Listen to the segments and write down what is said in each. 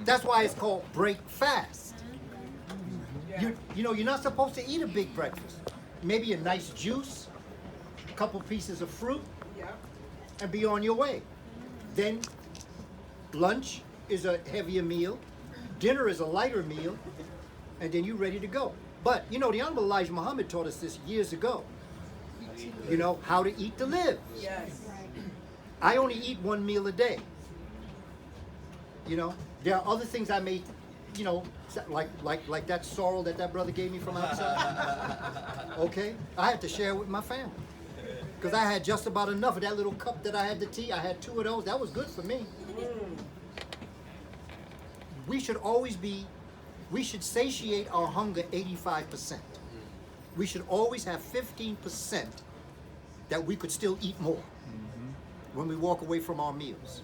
That's why it's called break fast. You know, you're not supposed to eat a big breakfast. Maybe a nice juice, a couple pieces of fruit, and be on your way. Then lunch is a heavier meal, dinner is a lighter meal, and then you're ready to go. But, you know, the Honorable Elijah Muhammad taught us this years ago. You know, how to eat to live. Yes. I only eat one meal a day. You know, there are other things I may, you know, like that sorrel that brother gave me from outside. Okay? I had to share it with my family. Because I had just about enough of that little cup that I had the tea. I had 2 of those. That was good for me. We should always be, we should satiate our hunger 85%. We should always have 15% that we could still eat more when we walk away from our meals.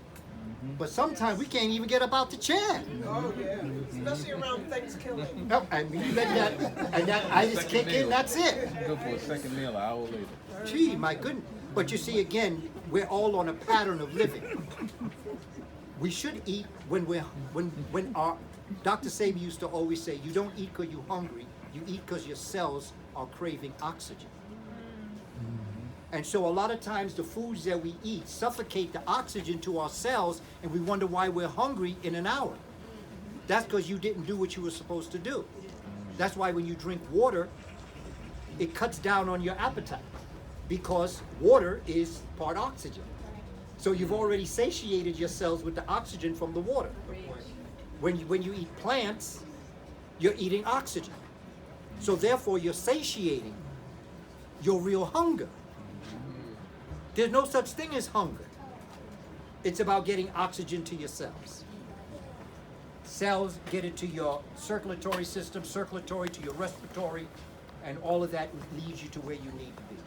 But sometimes we can't even get up out the chair. Oh yeah, especially around Thanksgiving. No, and you let that itis kick in, that's it. Go for a second meal an hour later. Gee, my goodness. But you see, again, we're all on a pattern of living. We should eat when our Dr. Sabi used to always say, you don't eat because you're hungry, you eat because your cells are craving oxygen. And so a lot of times the foods that we eat suffocate the oxygen to our cells, and we wonder why we're hungry in an hour. That's because you didn't do what you were supposed to do. That's why when you drink water, it cuts down on your appetite, because water is part oxygen. So you've already satiated your cells with the oxygen from the water. When you eat plants, you're eating oxygen. So therefore you're satiating your real hunger. There's no such thing as hunger. It's about getting oxygen to your cells. Cells get it to your circulatory system, circulatory to your respiratory, and all of that leads you to where you need to be.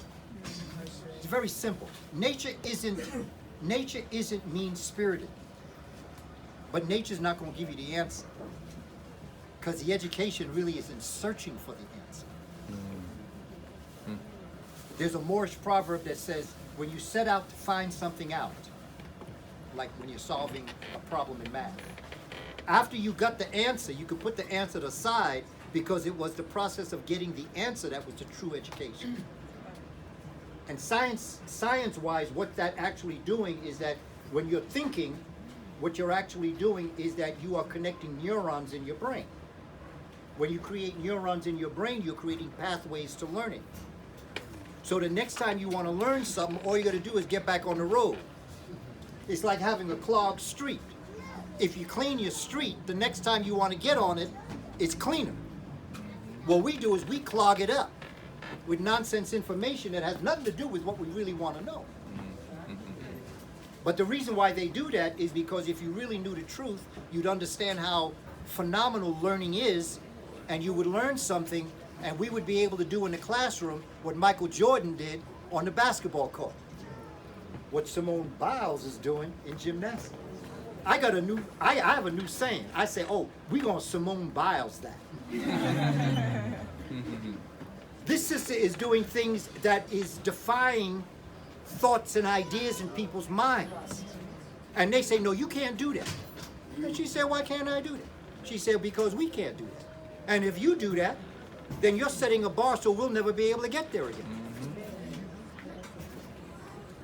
It's very simple. Nature isn't mean-spirited, but nature's not going to give you the answer, because the education really is in searching for the answer. There's a Moorish proverb that says, when you set out to find something out, like when you're solving a problem in math, after you got the answer, you could put the answer aside, because it was the process of getting the answer that was the true education. And science-wise, what that actually doing is that when you're thinking, what you're actually doing is that you are connecting neurons in your brain. When you create neurons in your brain, you're creating pathways to learning. So the next time you want to learn something, all you got to do is get back on the road. It's like having a clogged street. If you clean your street, the next time you want to get on it, it's cleaner. What we do is we clog it up with nonsense information that has nothing to do with what we really want to know. But the reason why they do that is because if you really knew the truth, you'd understand how phenomenal learning is, and you would learn something, and we would be able to do in the classroom what Michael Jordan did on the basketball court, what Simone Biles is doing in gymnastics. I have a new saying. I say, oh, we're going to Simone Biles that. This sister is doing things that is defying thoughts and ideas in people's minds. And they say, no, you can't do that. And she said, why can't I do that? She said, because we can't do that. And if you do that, then you're setting a bar so we'll never be able to get there again.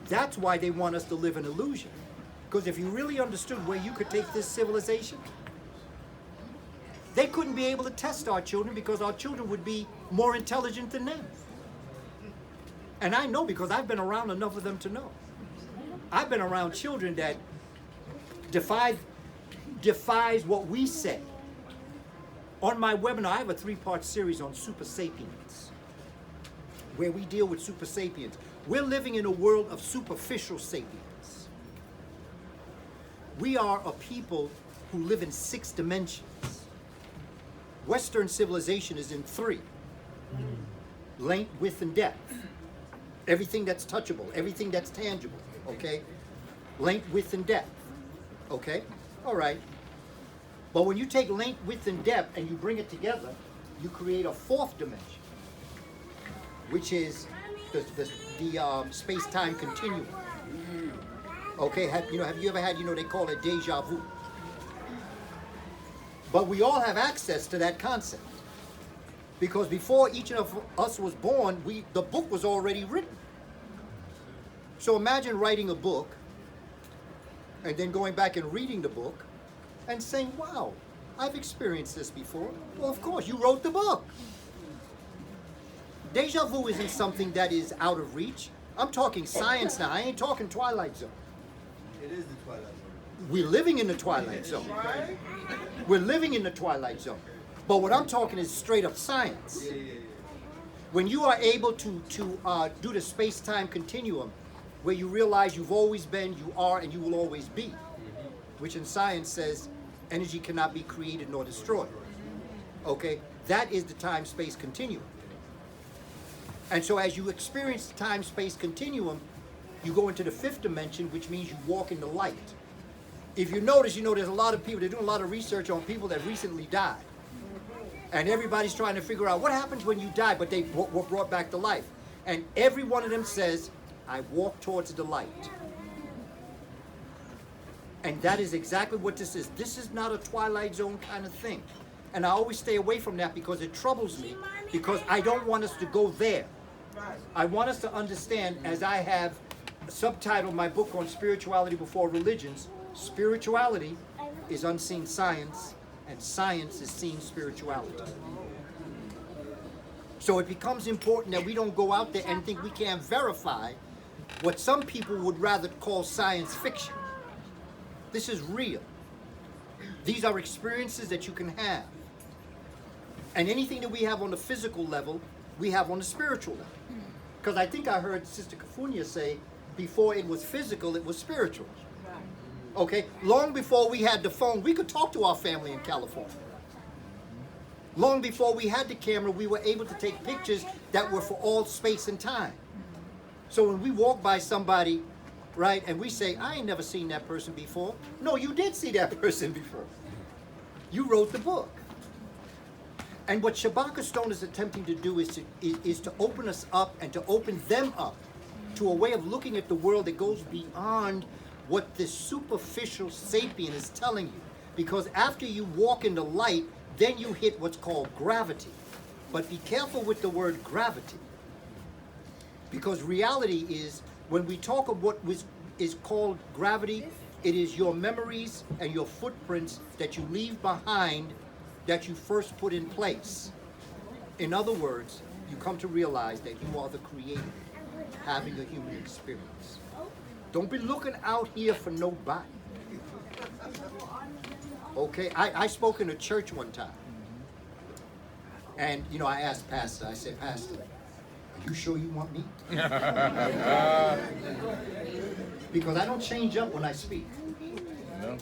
That's why they want us to live in illusion. Because if you really understood where you could take this civilization, they couldn't be able to test our children, because our children would be more intelligent than them. And I know, because I've been around enough of them to know. I've been around children that defies what we say. On my webinar, I have a 3-part series on super sapiens, where we deal with super sapiens. We're living in a world of superficial sapiens. We are a people who live in 6 dimensions. Western civilization is in 3. Length, width, and depth. Everything that's touchable, everything that's tangible, okay? Length, width, and depth, okay? All right. But when you take length, width, and depth and you bring it together, you create a 4th dimension, which is the space-time continuum. Okay, have you ever had, they call it deja vu. But we all have access to that concept. Because before each of us was born, the book was already written. So imagine writing a book and then going back and reading the book and saying, wow, I've experienced this before. Well, of course, you wrote the book. Deja vu isn't something that is out of reach. I'm talking science now. I ain't talking Twilight Zone. It is the Twilight Zone. We're living in the Twilight Zone. We're living in the Twilight Zone. But what I'm talking is straight up science. When you are able to do the space-time continuum, where you realize you've always been, you are, and you will always be, which in science says energy cannot be created nor destroyed. Okay? That is the time-space continuum. And so as you experience the time-space continuum, you go into the fifth dimension, which means you walk in the light. If you notice, there's a lot of people, they're doing a lot of research on people that recently died. And everybody's trying to figure out what happens when you die, but they were brought back to life. And every one of them says, I walk towards the light. And that is exactly what this is. This is not a Twilight Zone kind of thing. And I always stay away from that because it troubles me, because I don't want us to go there. I want us to understand, as I have subtitled my book on spirituality before religions, spirituality is unseen science, and science is seen spirituality. So it becomes important that we don't go out there and think we can't verify what some people would rather call science fiction. This is real. These are experiences that you can have. And anything that we have on the physical level, we have on the spiritual level. Because I think I heard Sister Kafunya say, before it was physical, it was spiritual. Okay? Long before we had the phone, we could talk to our family in California. Long before we had the camera, we were able to take pictures that were for all space and time. So when we walk by somebody, right, and we say, I ain't never seen that person before. No, you did see that person before. You wrote the book. And what Shabaka Stone is attempting to do is to open us up and to open them up to a way of looking at the world that goes beyond what this superficial sapient is telling you. Because after you walk in the light, then you hit what's called gravity. But be careful with the word gravity. Because reality is, when we talk of what is called gravity, it is your memories and your footprints that you leave behind that you first put in place. In other words, you come to realize that you are the creator having a human experience. Don't be looking out here for nobody. Okay, I spoke in a church one time. And, I asked Pastor, I said, Pastor, are you sure you want me? Because I don't change up when I speak. No.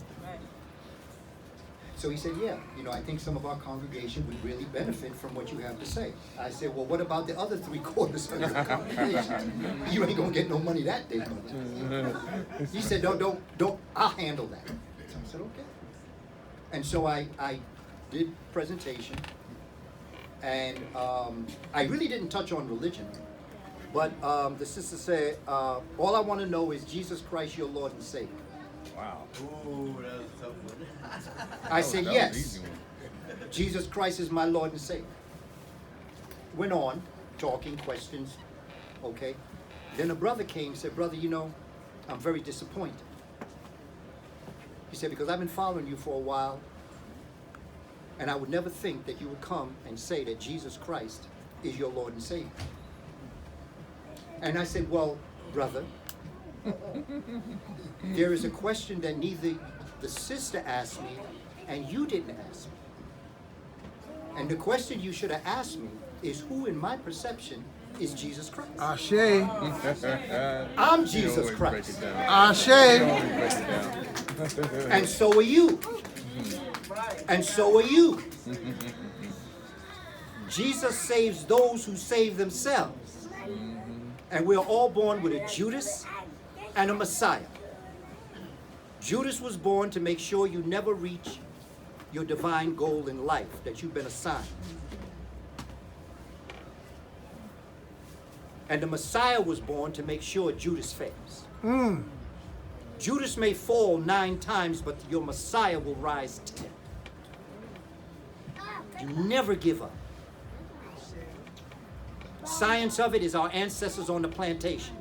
So he said, yeah, I think some of our congregation would really benefit from what you have to say. I said, well, what about the other 3/4 of your congregation? You ain't gonna get no money that day. He said, don't, I'll handle that. So I said, okay. And so I did presentation, and I really didn't touch on religion, but the sister said, all I want to know is Jesus Christ, your Lord and Savior. Wow. Ooh, that was a tough one. I said, That was an yes, easy one. Jesus Christ is my Lord and Savior. Went on, talking, questions, okay. Then a brother came, said, brother, I'm very disappointed. He said, because I've been following you for a while, and I would never think that you would come and say that Jesus Christ is your Lord and Savior. And I said, well, brother, there is a question that neither the sister asked me and you didn't ask me. And the question you should have asked me is, who in my perception is Jesus Christ? Ashe. I'm Jesus Christ. Ashe. And so are you. And so are you. Jesus saves those who save themselves. And we're all born with a Judas and a Messiah. Judas was born to make sure you never reach your divine goal in life that you've been assigned. And the Messiah was born to make sure Judas fails. Judas may fall 9 times, but your Messiah will rise 10. You never give up. Science of it is our ancestors on the plantation.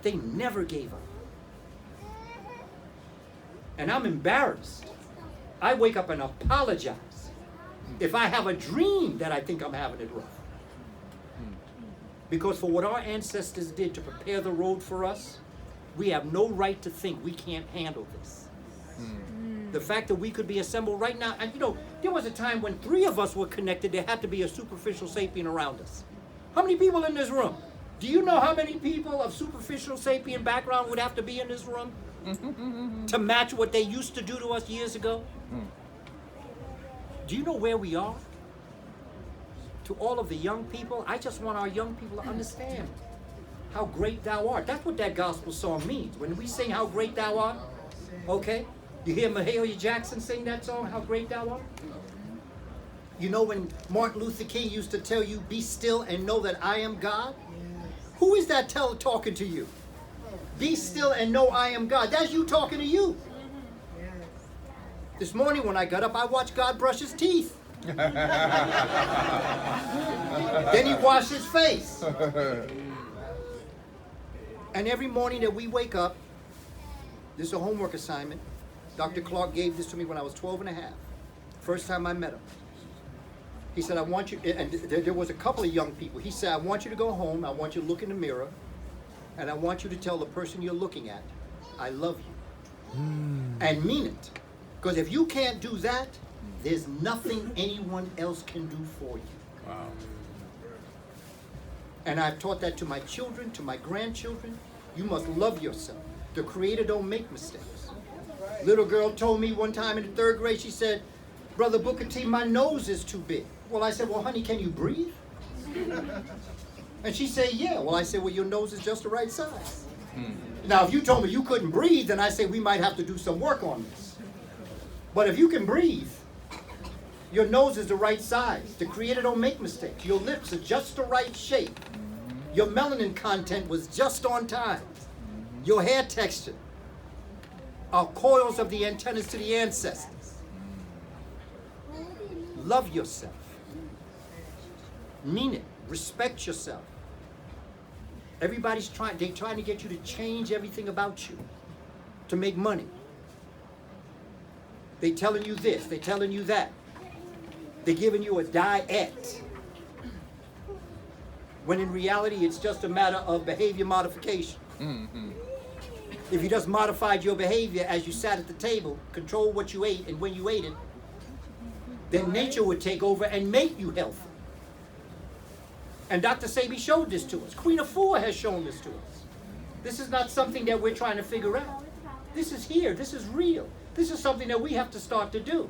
They never gave up. And I'm embarrassed. I wake up and apologize if I have a dream that I think I'm having it rough. Because for what our ancestors did to prepare the road for us, we have no right to think we can't handle this. The fact that we could be assembled right now, and you know, there was a time when 3 of us were connected, there had to be a superficial sapien around us. How many people in this room? Do you know how many people of superficial sapien background would have to be in this room to match what they used to do to us years ago? Do you know where we are? To all of the young people, I just want our young people to understand how great thou art. That's what that gospel song means. When we sing how great thou art, okay? You hear Mahalia Jackson sing that song, how great thou art? You know when Martin Luther King used to tell you, be still and know that I am God? Who is that talking to you? Be still and know I am God. That's you talking to you. This morning when I got up, I watched God brush his teeth. Then he washed his face. And every morning that we wake up, this is a homework assignment. Dr. Clark gave this to me when I was 12 and a half. First time I met him. He said, I want you, and there was a couple of young people. He said, I want you to go home, I want you to look in the mirror, and I want you to tell the person you're looking at, I love you. And mean it. Because if you can't do that, there's nothing anyone else can do for you. Wow. And I've taught that to my children, to my grandchildren. You must love yourself. The Creator don't make mistakes. Little girl told me one time in the 3rd grade, she said, Brother Booker T, my nose is too big. Well, I said, well, honey, can you breathe? And she said, yeah. Well, I said, well, your nose is just the right size. Now, if you told me you couldn't breathe, then I say we might have to do some work on this. But if you can breathe, your nose is the right size. The Creator don't make mistakes. Your lips are just the right shape. Your melanin content was just on time. Your hair texture are coils of the antennas to the ancestors. Love yourself. Mean it. Respect yourself. Everybody's trying to get you to change everything about you to make money. They telling you this, they telling you that. They're giving you a diet. When in reality, it's just a matter of behavior modification. If you just modified your behavior as you sat at the table, control what you ate and when you ate it, then nature would take over and make you healthy. And Dr. Sebi showed this to us. Queen Afua has shown this to us. This is not something that we're trying to figure out. This is here. This is real. This is something that we have to start to do.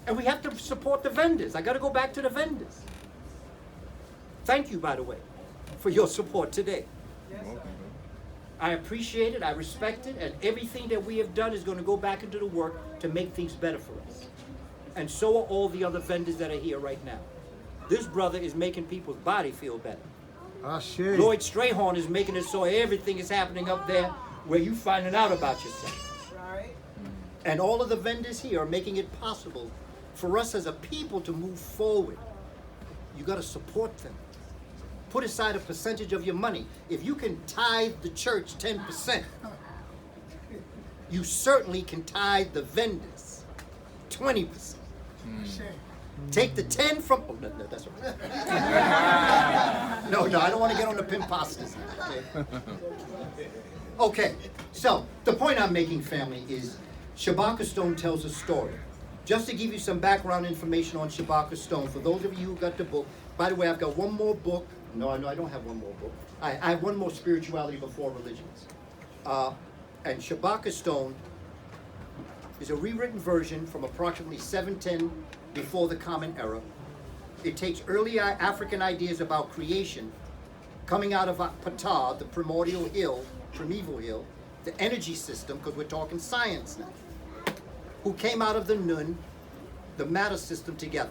And we have to support the vendors. I got to go back to the vendors. Thank you, by the way, for your support today. I appreciate it, I respect it, and everything that we have done is going to go back into the work to make things better for us. And so are all the other vendors that are here right now. This brother is making people's body feel better. Lloyd Strayhorn is making it so everything is happening up there where you finding out about yourself. Right. And all of the vendors here are making it possible for us as a people to move forward. You got to support them. Put aside a percentage of your money. If you can tithe the church 10%, you certainly can tithe the vendors 20%. Take the 10 from, oh, no, that's right. No, I don't want to get on the pimpastas. Okay, so the point I'm making, family, is Shabaka Stone tells a story. Just to give you some background information on Shabaka Stone, for those of you who got the book, by the way, I've got one more book. No, I don't have one more book. I have one more, Spirituality Before Religions. And Shabaka Stone is a rewritten version from approximately 710 before the Common Era. It takes early African ideas about creation, coming out of Ptah, the primordial hill, primeval hill, the energy system, because we're talking science now, who came out of the Nun, the matter system together.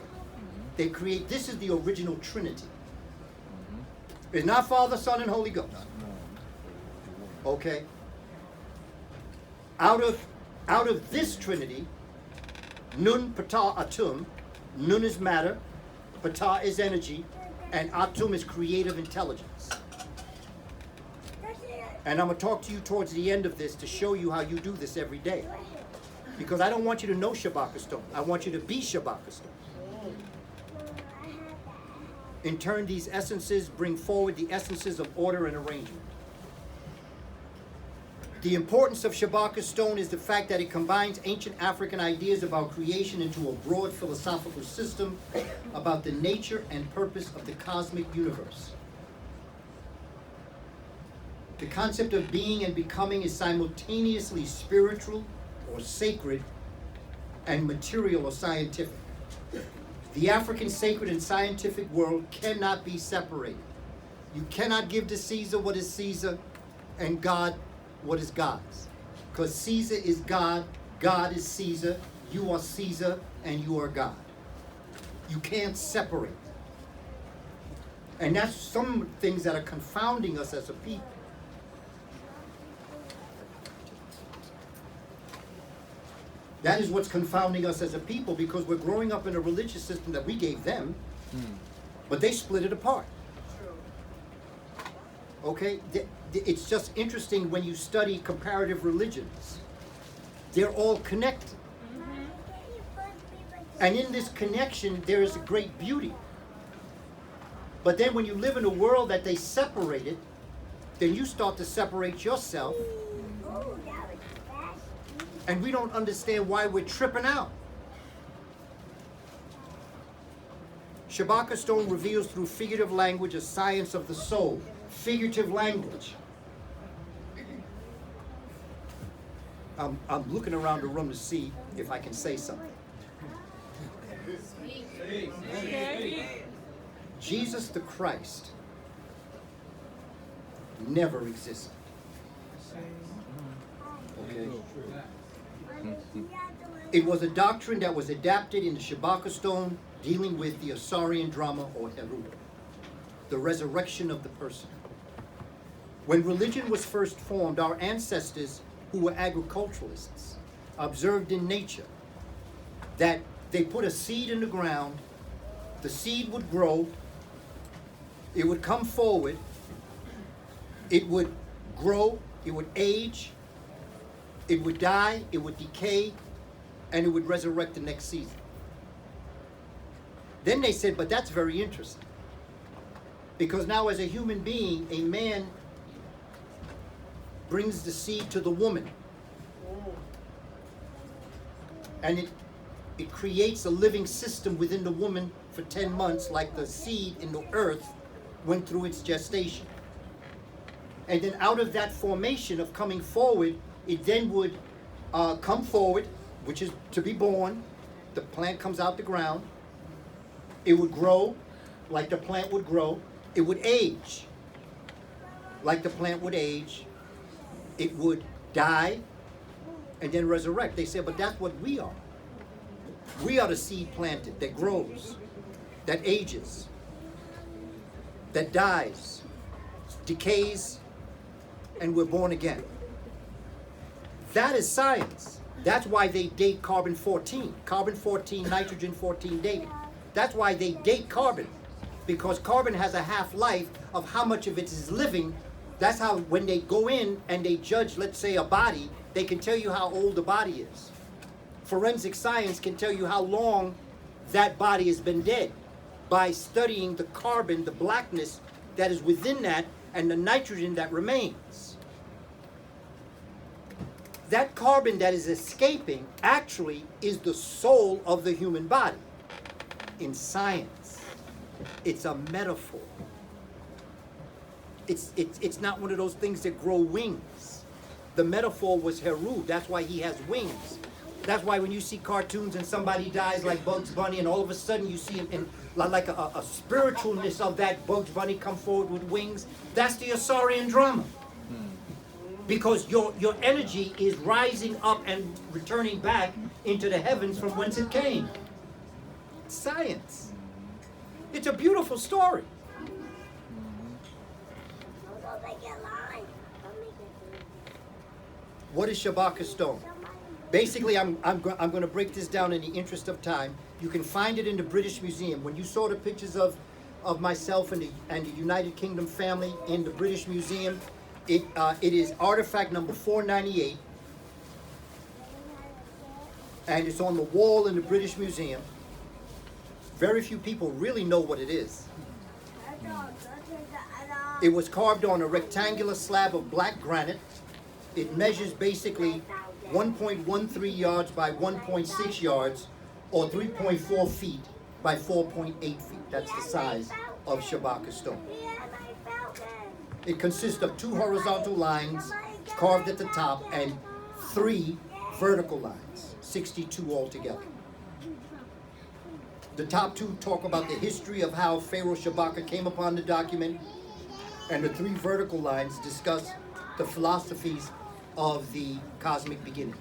They create, this is the original trinity. It's not Father, Son, and Holy Ghost. Okay? Out of this trinity, Nun Pata Atum. Nun is matter, Pata is energy, and Atum is creative intelligence. And I'm going to talk to you towards the end of this to show you how you do this every day. Because I don't want you to know Shabaka stone. I want you to be Shabaka stone. In turn, these essences bring forward the essences of order and arrangement. The importance of Shabaka stone is the fact that it combines ancient African ideas about creation into a broad philosophical system about the nature and purpose of the cosmic universe. The concept of being and becoming is simultaneously spiritual or sacred and material or scientific. The African sacred and scientific world cannot be separated. You cannot give to Caesar what is Caesar and God what is God's. Because Caesar is God, God is Caesar, you are Caesar, and you are God. You can't separate. And that's some things that are confounding us as a people. That is what's confounding us as a people, because we're growing up in a religious system that we gave them, but they split it apart. Okay? It's just interesting when you study comparative religions. They're all connected. And in this connection, there is a great beauty. But then when you live in a world that they separated, then you start to separate yourself. And we don't understand why we're tripping out. Shabaka stone reveals through figurative language a science of the soul. Figurative language. I'm looking around the room to see if I can say something. Jesus the Christ never existed. Okay? It was a doctrine that was adapted in the Shabaka stone dealing with the Asarian drama or Heru, the resurrection of the person. When religion was first formed, our ancestors, who were agriculturalists, observed in nature that they put a seed in the ground, the seed would grow, it would come forward, it would grow, it would age, it would die, it would decay, and it would resurrect the next season. Then they said, but that's very interesting. Because now as a human being, a man brings the seed to the woman. And it creates a living system within the woman for 10 months, like the seed in the earth went through its gestation. And then out of that formation of coming forward, it then would come forward, which is to be born. The plant comes out the ground. It would grow like the plant would grow. It would age like the plant would age. It would die and then resurrect. They said, but that's what we are. We are the seed planted that grows, that ages, that dies, decays, and we're born again. That is science. That's why they date carbon-14. Carbon-14, nitrogen-14 dating. That's why they date carbon. Because carbon has a half-life of how much of it is living. That's how when they go in and they judge, let's say, a body, they can tell you how old the body is. Forensic science can tell you how long that body has been dead by studying the carbon, the blackness that is within that, and the nitrogen that remains. That carbon that is escaping actually is the soul of the human body. In science, it's a metaphor. It's not one of those things that grow wings. The metaphor was Heru. That's why he has wings. That's why when you see cartoons and somebody dies like Bugs Bunny and all of a sudden you see him in like a spiritualness of that Bugs Bunny come forward with wings, that's the Asarian drama. Because your energy is rising up and returning back into the heavens from whence it came. Science. It's a beautiful story. What is Shabaka stone? Basically, I'm going to break this down in the interest of time. You can find it in the British Museum. When you saw the pictures of myself and the United Kingdom family in the British Museum, it is artifact number 498, and it's on the wall in the British Museum. Very few people really know what it is. It was carved on a rectangular slab of black granite. It measures basically 1.13 yards by 1.6 yards, or 3.4 feet by 4.8 feet. That's the size of Shabaka stone. It consists of 2 horizontal lines carved at the top and 3 vertical lines, 62 altogether. The top 2 talk about the history of how Pharaoh Shabaka came upon the document, and the 3 vertical lines discuss the philosophies of the cosmic beginning.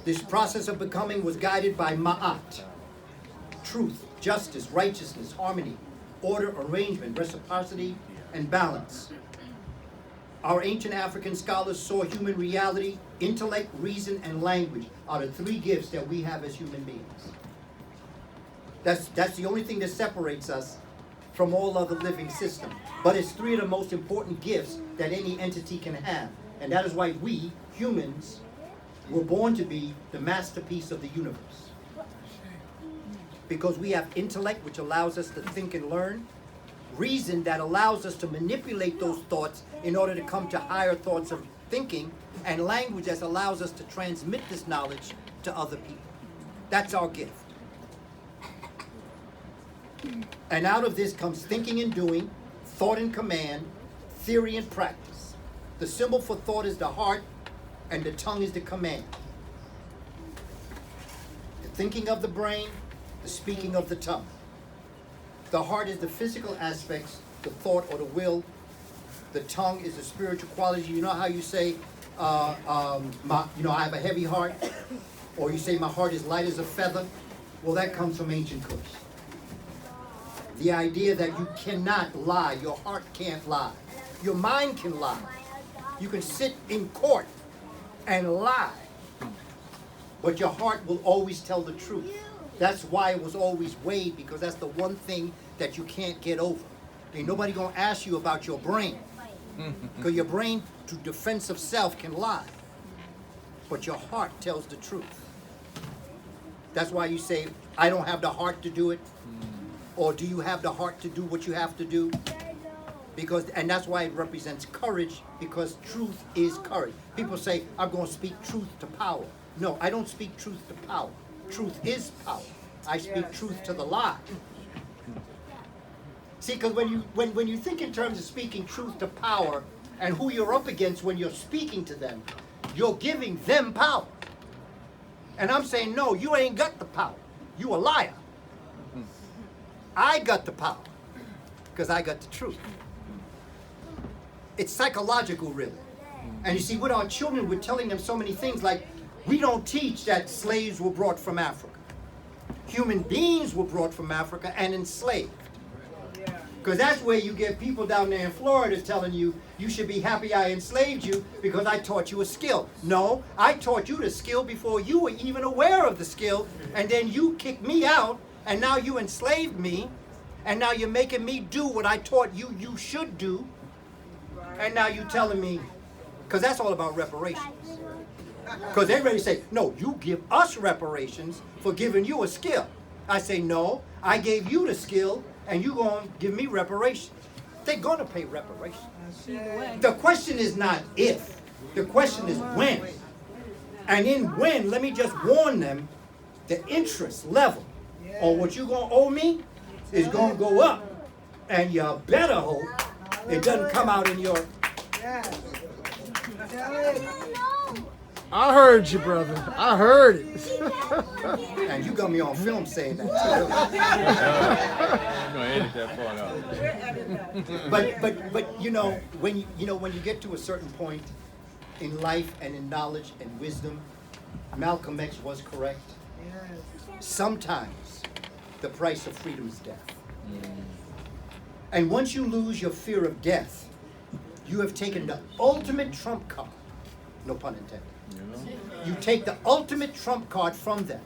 This process of becoming was guided by Ma'at, truth, justice, righteousness, harmony, order, arrangement, reciprocity, and balance. Our ancient African scholars saw human reality, intellect, reason, and language are the 3 gifts that we have as human beings. That's the only thing that separates us from all other living systems. But it's 3 of the most important gifts that any entity can have. And that is why we, humans, were born to be the masterpiece of the universe. Because we have intellect, which allows us to think and learn, reason that allows us to manipulate those thoughts in order to come to higher thoughts of thinking, and language that allows us to transmit this knowledge to other people. That's our gift. And out of this comes thinking and doing, thought and command, theory and practice. The symbol for thought is the heart, and the tongue is the command. The thinking of the brain, the speaking of the tongue. The heart is the physical aspects, the thought or the will. The tongue is the spiritual quality. You know how you say, I have a heavy heart, or you say my heart is light as a feather? Well, that comes from ancient Kush. The idea that you cannot lie, your heart can't lie. Your mind can lie. You can sit in court and lie, but your heart will always tell the truth. That's why it was always weighed, because that's the one thing that you can't get over. Ain't nobody gonna ask you about your brain, because your brain, to defense of self, can lie, but your heart tells the truth. That's why you say, I don't have the heart to do it, or do you have the heart to do what you have to do? And that's why it represents courage, because truth is courage. People say, I'm going to speak truth to power. No, I don't speak truth to power. Truth is power. I speak truth to the lie. See, because when you think in terms of speaking truth to power and who you're up against when you're speaking to them, you're giving them power. And I'm saying, no, you ain't got the power. You a liar. I got the power because I got the truth. It's psychological, really. And you see, with our children, we're telling them so many things, like we don't teach that slaves were brought from Africa. Human beings were brought from Africa and enslaved. Because that's where you get people down there in Florida telling you, you should be happy I enslaved you because I taught you a skill. No, I taught you the skill before you were even aware of the skill, and then you kicked me out, and now you enslaved me, and now you're making me do what I taught you you should do, and now you're telling me, because that's all about reparations. Because they're ready to say, no, you give us reparations for giving you a skill. I say, no, I gave you the skill, and you're going to give me reparations. They're going to pay reparations. The question is not if. The question is when. And in when, let me just warn them, the interest level on what you're going to owe me is going to go up. And you better hope it doesn't come out in your... I heard you, brother. I heard it. And you got me on film saying that I'm gonna edit that part out. But when you get to a certain point in life and in knowledge and wisdom, Malcolm X was correct. Sometimes the price of freedom is death. And once you lose your fear of death, you have taken the ultimate trump card, no pun intended, You take the ultimate trump card from them.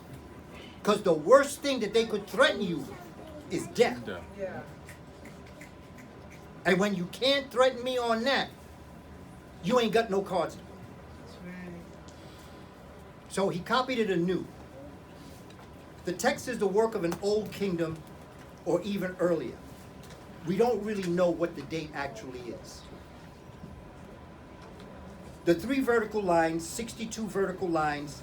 Because the worst thing that they could threaten you with is death. Yeah. And when you can't threaten me on that, you ain't got no cards to play. So he copied it anew. The text is the work of an old kingdom or even earlier. We don't really know what the date actually is. The 3 vertical lines, 62 vertical lines,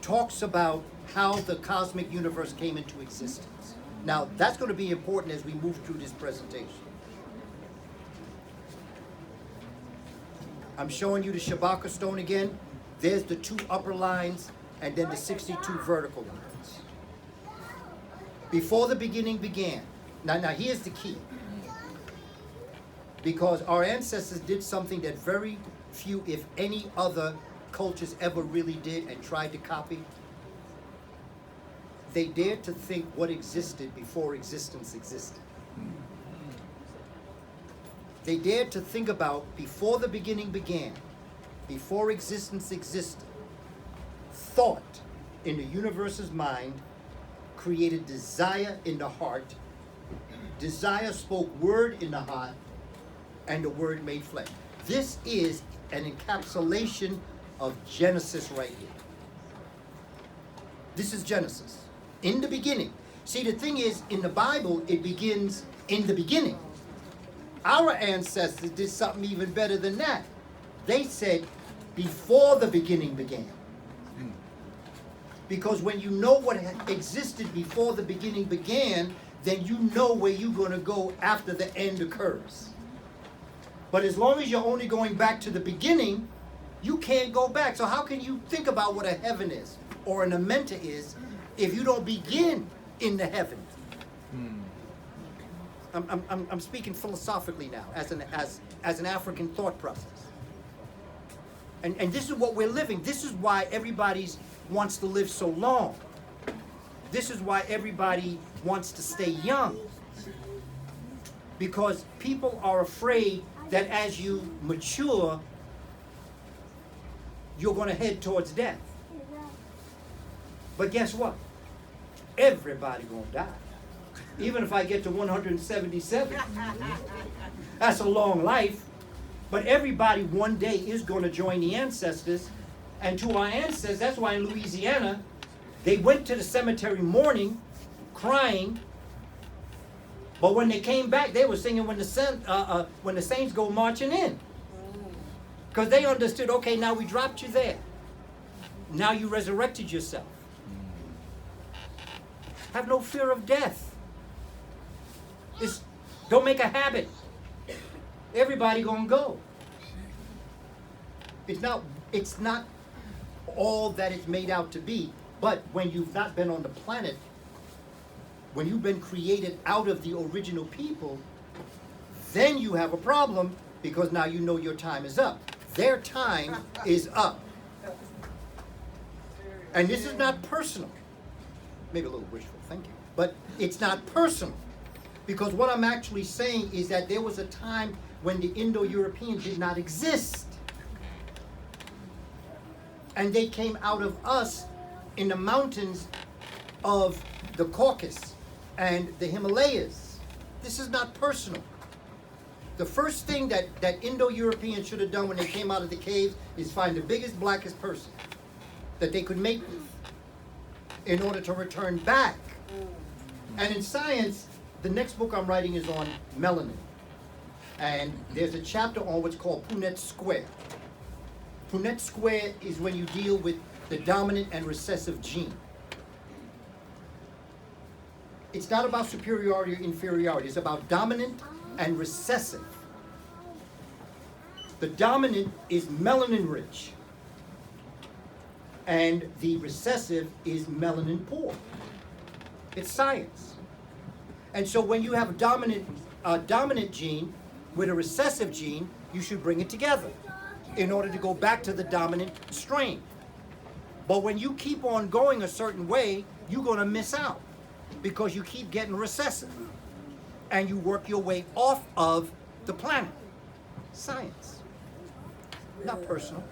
talks about how the cosmic universe came into existence. Now, that's going to be important as we move through this presentation. I'm showing you the Shabaka stone again. There's the 2 upper lines and then the 62 vertical lines. Before the beginning began. Now here's the key. Because our ancestors did something that very few, if any other cultures ever really did and tried to copy. They dared to think what existed before existence existed. They dared to think about before the beginning began, before existence existed, thought in the universe's mind created desire in the heart, desire spoke word in the heart, and the word made flesh. This is an encapsulation of Genesis right here. This is Genesis. In the beginning. See, the thing is, in the Bible, it begins in the beginning. Our ancestors did something even better than that. They said, before the beginning began. Because when you know what existed before the beginning began, then you know where you're going to go after the end occurs. But as long as you're only going back to the beginning, you can't go back. So how can you think about what a heaven is or an amenta is if you don't begin in the heaven? I'm speaking philosophically now as an African thought process. And this is what we're living. This is why everybody wants to live so long. This is why everybody wants to stay young. Because people are afraid that as you mature, you're going to head towards death. But guess what? Everybody going to die. Even if I get to 177. That's a long life. But everybody one day is going to join the ancestors. And to our ancestors, that's why in Louisiana, they went to the cemetery mourning, crying. But when they came back, they were singing when the saints go marching in. Because they understood, okay, now we dropped you there. Now you resurrected yourself. Have no fear of death. Don't make a habit. Everybody gonna go. It's not all that it's made out to be. But when you've not been on the planet, when you've been created out of the original people, then you have a problem because now you know your time is up. Their time is up. And this is not personal. Maybe a little wishful thinking, but it's not personal. Because what I'm actually saying is that there was a time when the Indo-European did not exist. And they came out of us in the mountains of the Caucasus and the Himalayas. This is not personal. The first thing that Indo-Europeans should have done when they came out of the caves is find the biggest, blackest person that they could mate with in order to return back. And in science, the next book I'm writing is on melanin. And there's a chapter on what's called Punnett Square. Punnett Square is when you deal with the dominant and recessive gene. It's not about superiority or inferiority. It's about dominant and recessive. The dominant is melanin rich. And the recessive is melanin poor. It's science. And so when you have a dominant gene with a recessive gene, you should bring it together in order to go back to the dominant strain. But when you keep on going a certain way, you're going to miss out because you keep getting recessive and you work your way off of the planet. Science, not personal.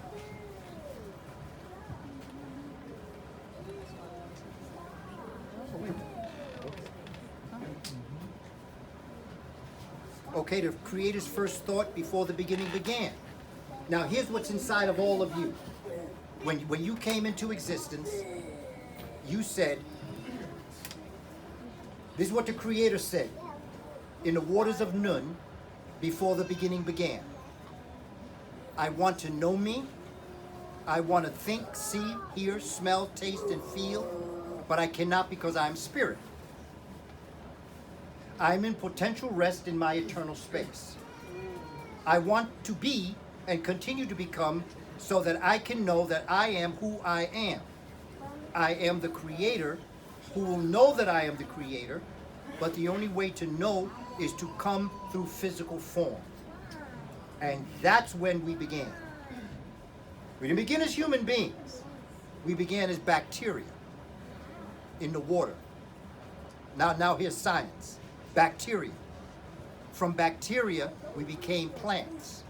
Okay, the Creator's first thought before the beginning began. Now here's what's inside of all of you. When you came into existence, you said, this is what the Creator said in the waters of Nun before the beginning began. I want to know me. I want to think, see, hear, smell, taste, and feel, but I cannot because I am spirit. I'm in potential rest in my eternal space. I want to be and continue to become so that I can know that I am who I am. I am the Creator who will know that I am the Creator, but the only way to know is to come through physical form. And that's when we began. We didn't begin as human beings. We began as bacteria in the water. Now here's science. Bacteria. From bacteria, we became plants.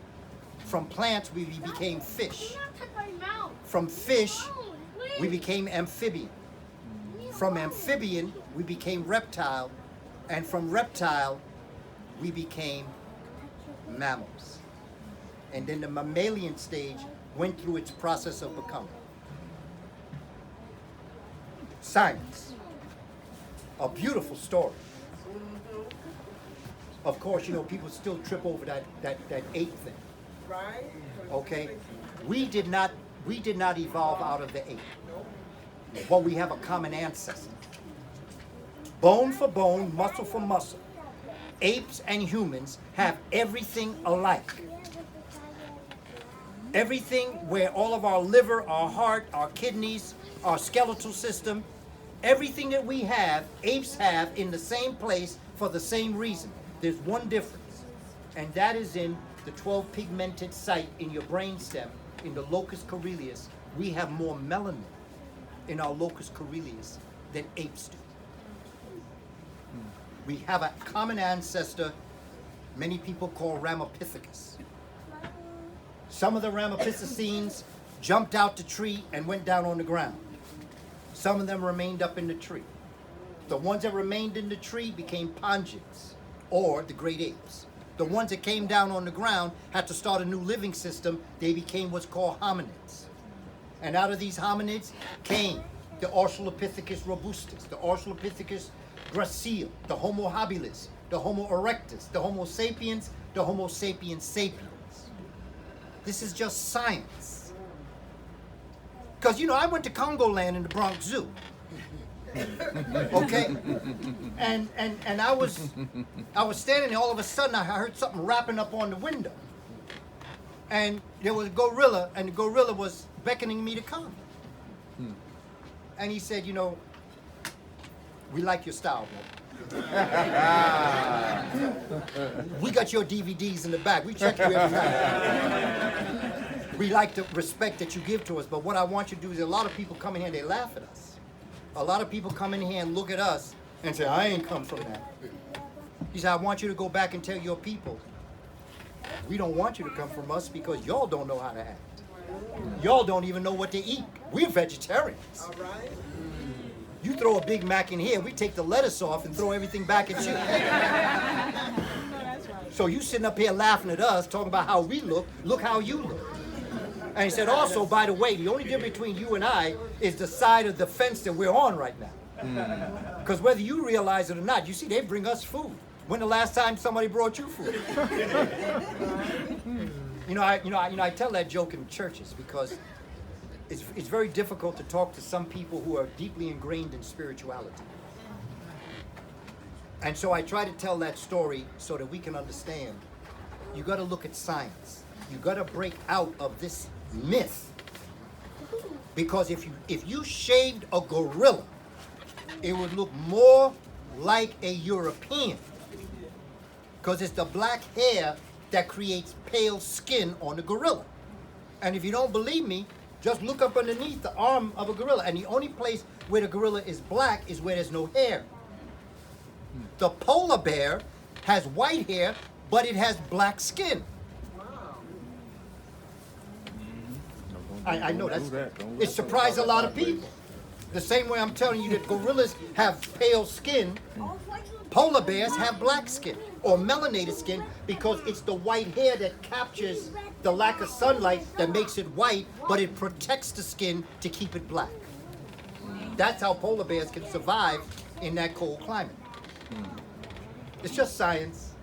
From plants, we became fish. From fish, we became amphibian. From amphibian, we became reptile. And from reptile, we became mammals. And then the mammalian stage went through its process of becoming. Science. A beautiful story. Of course, you know, people still trip over that ape thing. Right? Okay? We did not evolve out of the ape. But we have a common ancestor. Bone for bone, muscle for muscle. Apes and humans have everything alike. Everything where all of our liver, our heart, our kidneys, our skeletal system, everything that we have, apes have in the same place for the same reason. There's one difference, and that is in the 12 pigmented site in your brainstem, in the locus coeruleus. We have more melanin in our locus coeruleus than apes do. We have a common ancestor many people call Ramapithecus. Some of the Ramapithecines jumped out the tree and went down on the ground. Some of them remained up in the tree. The ones that remained in the tree became Pongids, or the great apes. The ones that came down on the ground had to start a new living system. They became what's called hominids. And out of these hominids came the Australopithecus robustus, the Australopithecus gracile, the Homo habilis, the Homo erectus, the Homo sapiens, the Homo sapiens sapiens. This is just science. Because, you know, I went to Congo land in the Bronx Zoo. Okay? And I was standing there, all of a sudden I heard something rapping up on the window. And there was a gorilla, and the gorilla was beckoning me to come. And he said, you know, we like your style, bro. We got your DVDs in the back. We check you every night. We like the respect that you give to us, but what I want you to do is a lot of people come in here and they laugh at us. A lot of people come in here and look at us and say, I ain't come from that. He said, I want you to go back and tell your people, we don't want you to come from us because y'all don't know how to act. Y'all don't even know what to eat. We're vegetarians. All right. You throw a Big Mac in here, we take the lettuce off and throw everything back at you. So you sitting up here laughing at us, talking about how we look how you look. And he said, also, by the way, the only difference between you and I is the side of the fence that we're on right now. Because whether you realize it or not, you see, they bring us food. When the last time somebody brought you food? I tell that joke in churches because it's very difficult to talk to some people who are deeply ingrained in spirituality. And so I try to tell that story so that we can understand. You got to look at science. You got to break out of this myth. Because if you shaved a gorilla, it would look more like a European. Because it's the black hair that creates pale skin on the gorilla. And if you don't believe me, just look up underneath the arm of a gorilla. And the only place where the gorilla is black is where there's no hair. The polar bear has white hair, but it has black skin. I know it surprised a lot of people. The same way I'm telling you that gorillas have pale skin, polar bears have black skin or melanated skin because it's the white hair that captures the lack of sunlight that makes it white, but it protects the skin to keep it black. That's how polar bears can survive in that cold climate. It's just science.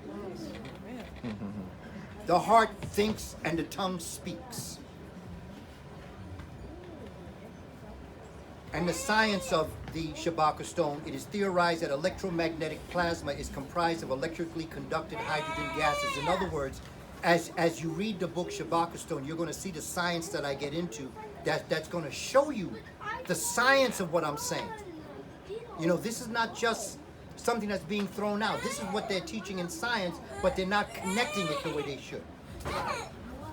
The heart thinks and the tongue speaks. And the science of the Shabaka stone, it is theorized that electromagnetic plasma is comprised of electrically conducted hydrogen gases. In other words, as you read the book Shabaka stone, you're going to see the science that I get into that's going to show you the science of what I'm saying. You know, this is not just something that's being thrown out. This is what they're teaching in science, but they're not connecting it the way they should.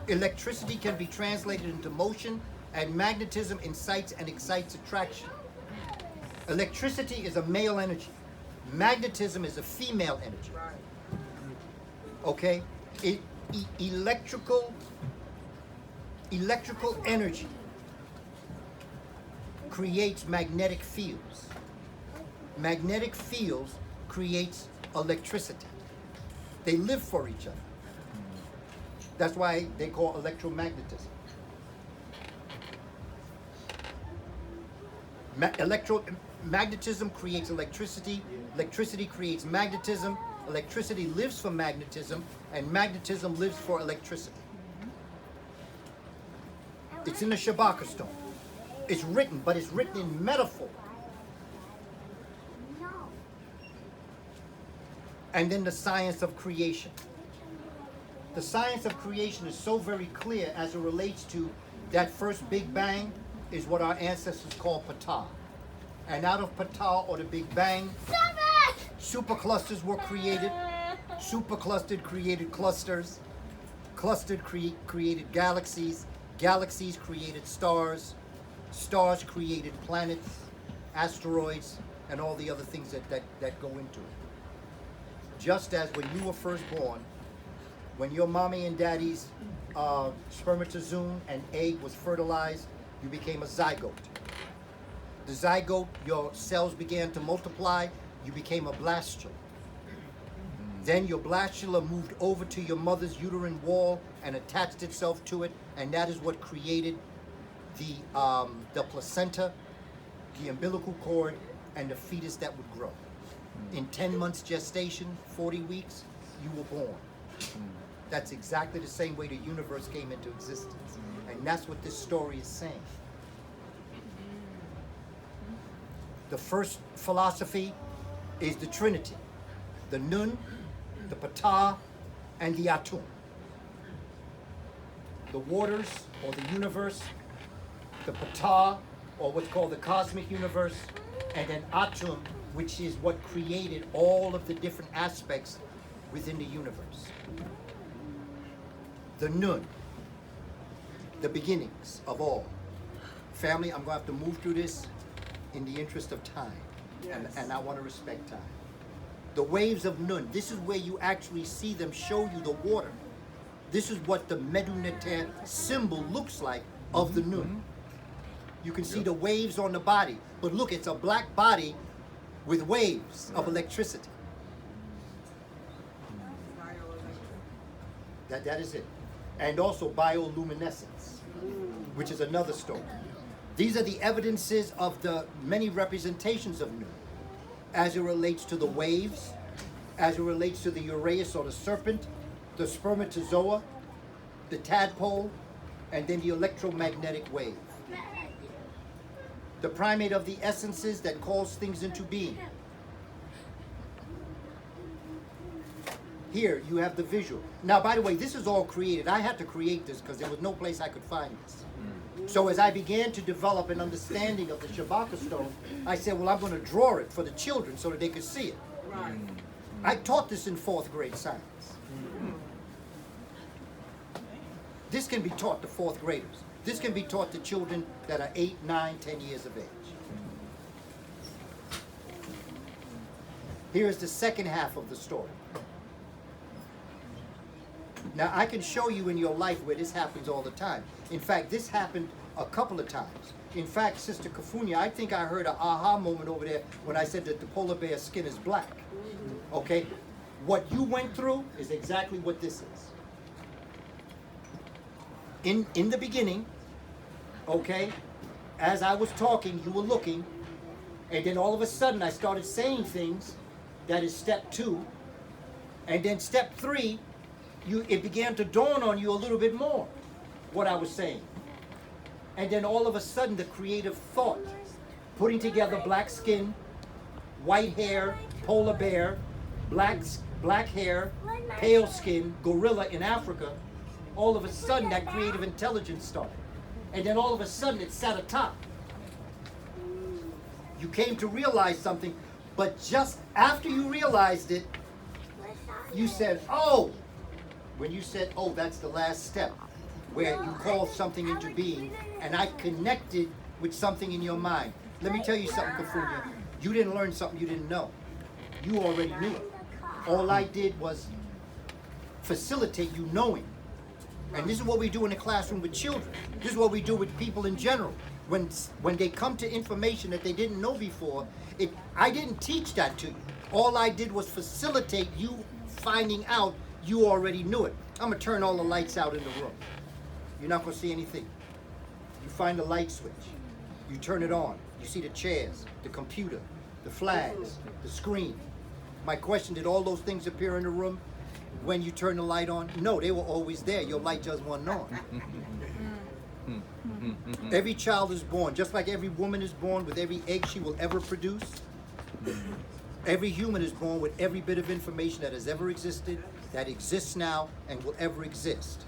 Electricity can be translated into motion, and magnetism incites and excites attraction. Electricity is a male energy. Magnetism is a female energy. Okay? Electrical energy creates magnetic fields. Magnetic fields creates electricity. They live for each other. That's why they call electromagnetism. Magnetism creates electricity. Electricity creates magnetism. Electricity lives for magnetism, and magnetism lives for electricity. It's in the Shabaka stone. It's written, but it's written in metaphor. And then the science of creation. The science of creation is so very clear as it relates to that first Big Bang is what our ancestors call Ptah. And out of Ptah, or the Big Bang, superclusters were created. Superclustered created clusters. Clustered created galaxies. Galaxies created stars. Stars created planets, asteroids, and all the other things that go into it. Just as when you were first born, when your mommy and daddy's spermatozoon and egg was fertilized, you became a zygote. The zygote, your cells began to multiply, you became a blastula. Then your blastula moved over to your mother's uterine wall and attached itself to it, and that is what created the placenta, the umbilical cord, and the fetus that would grow. In 10 months gestation, 40 weeks, you were born. That's exactly the same way the universe came into existence. And that's what this story is saying. The first philosophy is the trinity. The Nun, the Ptah, and the Atum. The waters, or the universe, the Ptah, or what's called the cosmic universe, and then Atum, which is what created all of the different aspects within the universe. The Nun, the beginnings of all. Family, I'm going to have to move through this in the interest of time, and I want to respect time. The waves of Nun, this is where you actually see them show you the water. This is what the Meduneter symbol looks like of the Nun. You can see the waves on the body, but look, it's a black body with waves of electricity. That is it. And also bioluminescence, which is another story. These are the evidences of the many representations of Nu, as it relates to the waves, as it relates to the Uraeus or the serpent, the spermatozoa, the tadpole, and then the electromagnetic wave. The primate of the essences that calls things into being. Here you have the visual. Now, by the way, this is all created. I had to create this because there was no place I could find this. So as I began to develop an understanding of the Shabaka stone, I said, well, I'm going to draw it for the children so that they could see it. Right. I taught this in 4th grade science. This can be taught to 4th graders. This can be taught to children that are 8, 9, 10 years of age. Here is the second half of the story. Now, I can show you in your life where this happens all the time. In fact, this happened a couple of times. In fact, Sister Kafunya, I think I heard an aha moment over there when I said that the polar bear skin is black. Okay? What you went through is exactly what this is. In the beginning, okay, as I was talking, you were looking, and then all of a sudden I started saying things. That is step 2. And then step 3, it began to dawn on you a little bit more what I was saying. And then all of a sudden the creative thought, putting together black skin, white hair, polar bear, black hair, pale skin, gorilla in Africa, all of a sudden that creative intelligence started. And then all of a sudden it sat atop. You came to realize something, but just after you realized it, you said, oh. When you said, oh, that's the last step, where you called something into being, and I connected with something in your mind. Let me tell you something, Kafunya. You didn't learn something you didn't know. You already knew it. All I did was facilitate you knowing. And this is what we do in the classroom with children. This is what we do with people in general. When they come to information that they didn't know before, I didn't teach that to you. All I did was facilitate you finding out you already knew it. I'm going to turn all the lights out in the room. You're not going to see anything. You find the light switch. You turn it on. You see the chairs, the computer, the flags, the screen. My question, did all those things appear in the room when you turn the light on? No, they were always there. Your light just wasn't on. Every child is born, just like every woman is born with every egg she will ever produce. Every human is born with every bit of information that has ever existed, that exists now, and will ever exist.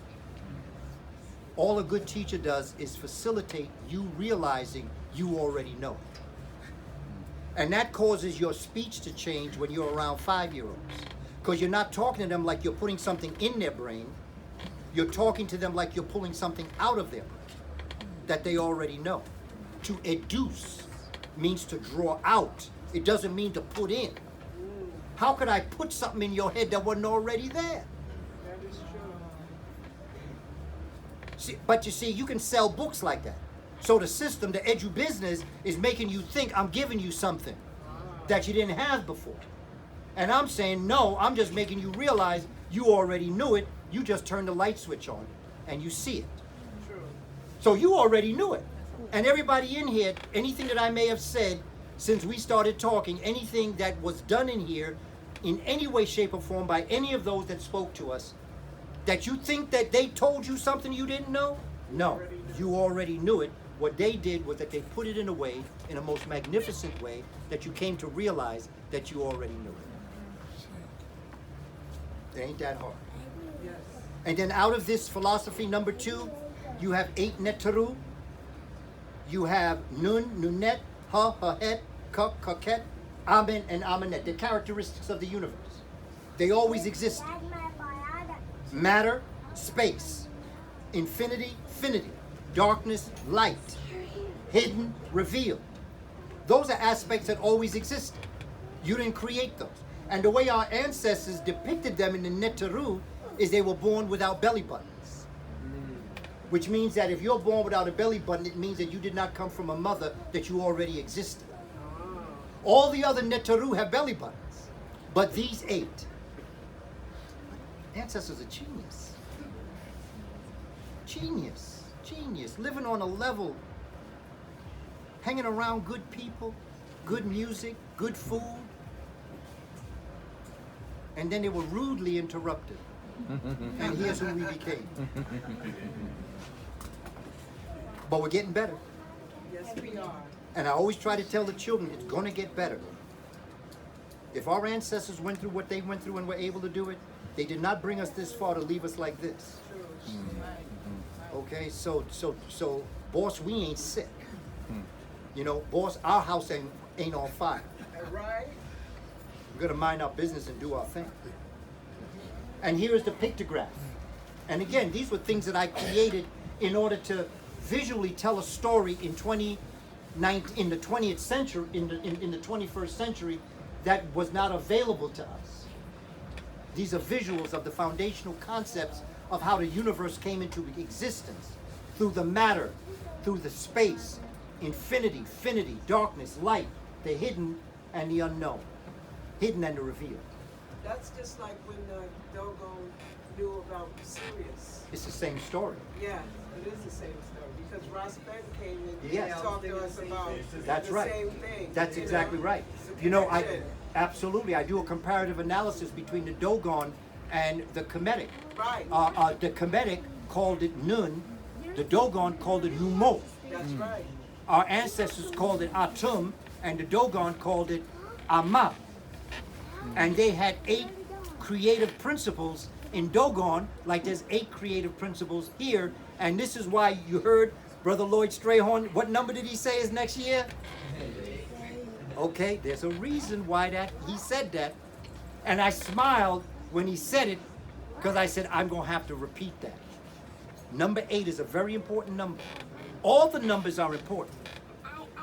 All a good teacher does is facilitate you realizing you already know. And that causes your speech to change when you're around 5-year-olds. Because you're not talking to them like you're putting something in their brain. You're talking to them like you're pulling something out of their brain that they already know. To educe means to draw out. It doesn't mean to put in. How could I put something in your head that wasn't already there? That is true. See, but you see, you can sell books like that. So the system, the edu business, is making you think I'm giving you something that you didn't have before. And I'm saying, no, I'm just making you realize you already knew it. You just turned the light switch on and you see it. True. So you already knew it. And everybody in here, anything that I may have said since we started talking, anything that was done in here, in any way, shape, or form by any of those that spoke to us, that you think that they told you something you didn't know? No, you already knew it. What they did was that they put it in a way, in a most magnificent way, that you came to realize that you already knew it. It ain't that hard. Yes. And then out of this philosophy number 2, you have 8 Netaru. You have Nun, Nunet, Ha, Hahet, Kuk, Kuket, Amen, and Amenet. The characteristics of the universe. They always existed. Matter, space, infinity, finity, darkness, light, hidden, revealed. Those are aspects that always existed. You didn't create those. And the way our ancestors depicted them in the Netaru is they were born without belly buttons. Which means that if you're born without a belly button, it means that you did not come from a mother, that you already existed. All the other Netaru have belly buttons, but these 8. Ancestors are genius. Genius, genius, living on a level, hanging around good people, good music, good food, and then they were rudely interrupted. And here's who we became. But we're getting better. Yes, we are. And I always try to tell the children, it's going to get better. If our ancestors went through what they went through and were able to do it, they did not bring us this far to leave us like this. True. Okay, so boss, we ain't sick. You know, boss, our house ain't on fire. Right? We're gonna mind our business and do our thing. And here is the pictograph. And again, these were things that I created in order to visually tell a story in the 20th century, in the 21st century, that was not available to us. These are visuals of the foundational concepts of how the universe came into existence through the matter through the space, infinity, finity, darkness, light, the hidden and the unknown, hidden and the revealed. That's just like when the Dogon knew about Sirius. It's the same story. Yeah, it is the same story because Ross Ben came and Yes. talked to us about That's the right. same thing. That's you exactly know? right. It's a You know, I connection. absolutely I do a comparative analysis between the Dogon and the Kemetic. Right. The Kemetic called it Nun, the Dogon called it Numo. That's right. Our ancestors called it Atum, and the Dogon called it Ama. And they had 8 creative principles in Dogon, like there's 8 creative principles here. And this is why you heard Brother Lloyd Strayhorn. What number did he say is next year? Okay, there's a reason why that he said that. And I smiled when he said it, because I said, I'm going to have to repeat that. Number 8 is a very important number. All the numbers are important,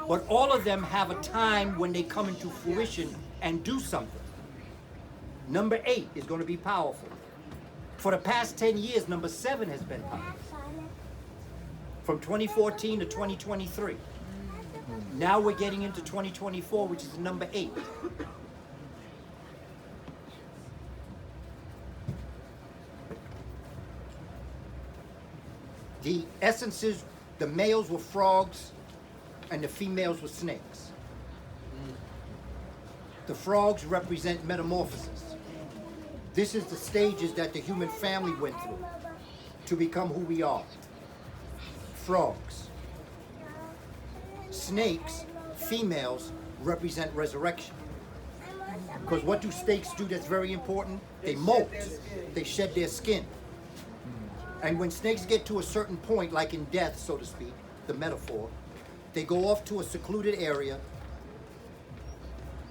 but all of them have a time when they come into fruition and do something. Number 8 is going to be powerful. For the past 10 years, number 7 has been powerful. From 2014 to 2023. Now we're getting into 2024, which is number 8. The essences, the males were frogs and the females were snakes. The frogs represent metamorphosis. This is the stages that the human family went through to become who we are. Frogs. Snakes, females, represent resurrection. Because what do snakes do that's very important? They molt. They shed their skin. And when snakes get to a certain point, like in death, so to speak, the metaphor, they go off to a secluded area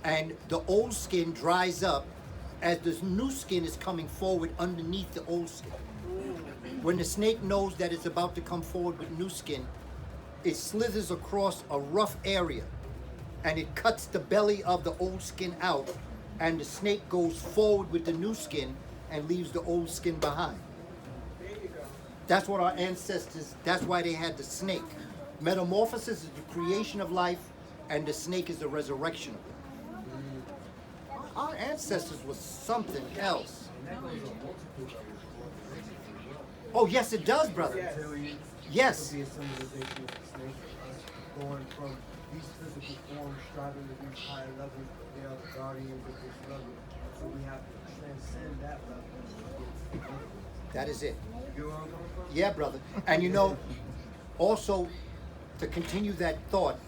and the old skin dries up as the new skin is coming forward underneath the old skin. When the snake knows that it's about to come forward with new skin, it slithers across a rough area and it cuts the belly of the old skin out, and the snake goes forward with the new skin and leaves the old skin behind. That's what our ancestors, that's why they had the snake. Metamorphosis is the creation of life, and the snake is the resurrection of it. Our ancestors was something else. Oh, yes, it does, brother. Yes. Be a symbolization of the snake, us going from these physical forms, striving to reach higher levels, but they are the guardians of this level. So we have to transcend that level. That is it. You know where I'm coming from? Yeah, brother. And you know, also, to continue that thought,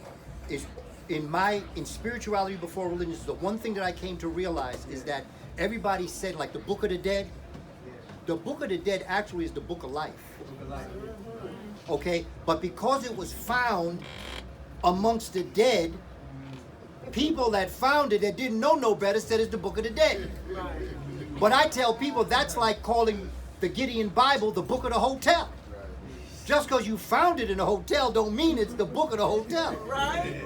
is in spirituality before religion, is the one thing that I came to realize is that everybody said, like the Book of the Dead, the Book of the Dead actually is the Book of Life. Okay? But because it was found amongst the dead, people that found it that didn't know no better said it's the Book of the Dead. But I tell people that's like calling the Gideon Bible the Book of the Hotel. Just because you found it in a hotel don't mean it's the book of the hotel. Right.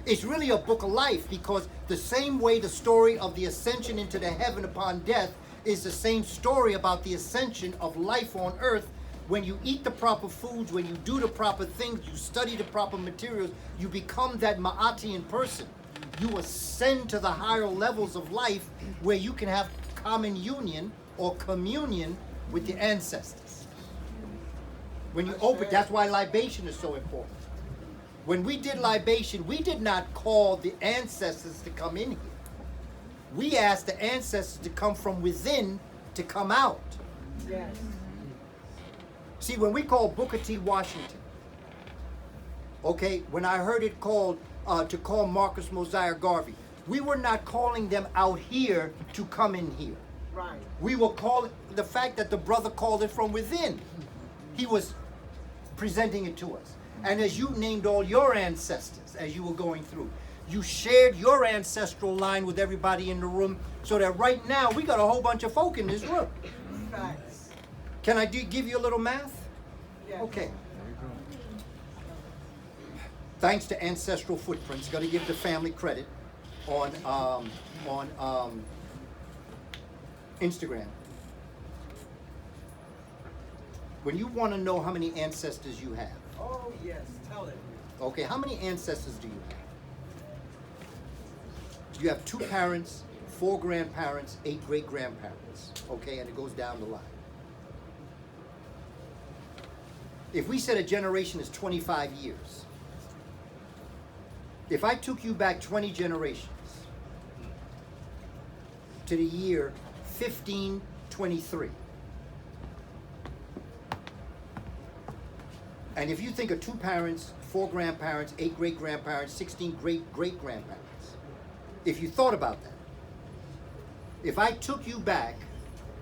It's really a book of life, because the same way the story of the ascension into the heaven upon death is the same story about the ascension of life on earth. When you eat the proper foods, when you do the proper things, you study the proper materials, you become that Ma'atian person. You ascend to the higher levels of life where you can have common union or communion with the ancestors. When you open, that's why libation is so important. When we did libation, we did not call the ancestors to come in here. We asked the ancestors to come from within to come out. Yes. See, when we call Booker T. Washington, okay, when I heard it called to call Marcus Mosiah Garvey, we were not calling them out here to come in here. Right. We were calling the fact that the brother called it from within. He was presenting it to us. And as you named all your ancestors as you were going through, you shared your ancestral line with everybody in the room, so that right now we got a whole bunch of folk in this room. Facts. Can I give you a little math? Yes. Okay. Thanks to Ancestral Footprints, got to give the family credit on Instagram. When you want to know how many ancestors you have, Oh, yes, tell it. Okay, how many ancestors do you have? You have 2 parents, 4 grandparents, 8 great-grandparents, okay, and it goes down the line. If we said a generation is 25 years, if I took you back 20 generations to the year 1523, and if you think of 2 parents, 4 grandparents, 8 great-grandparents, 16 great-great-grandparents, if you thought about that, if I took you back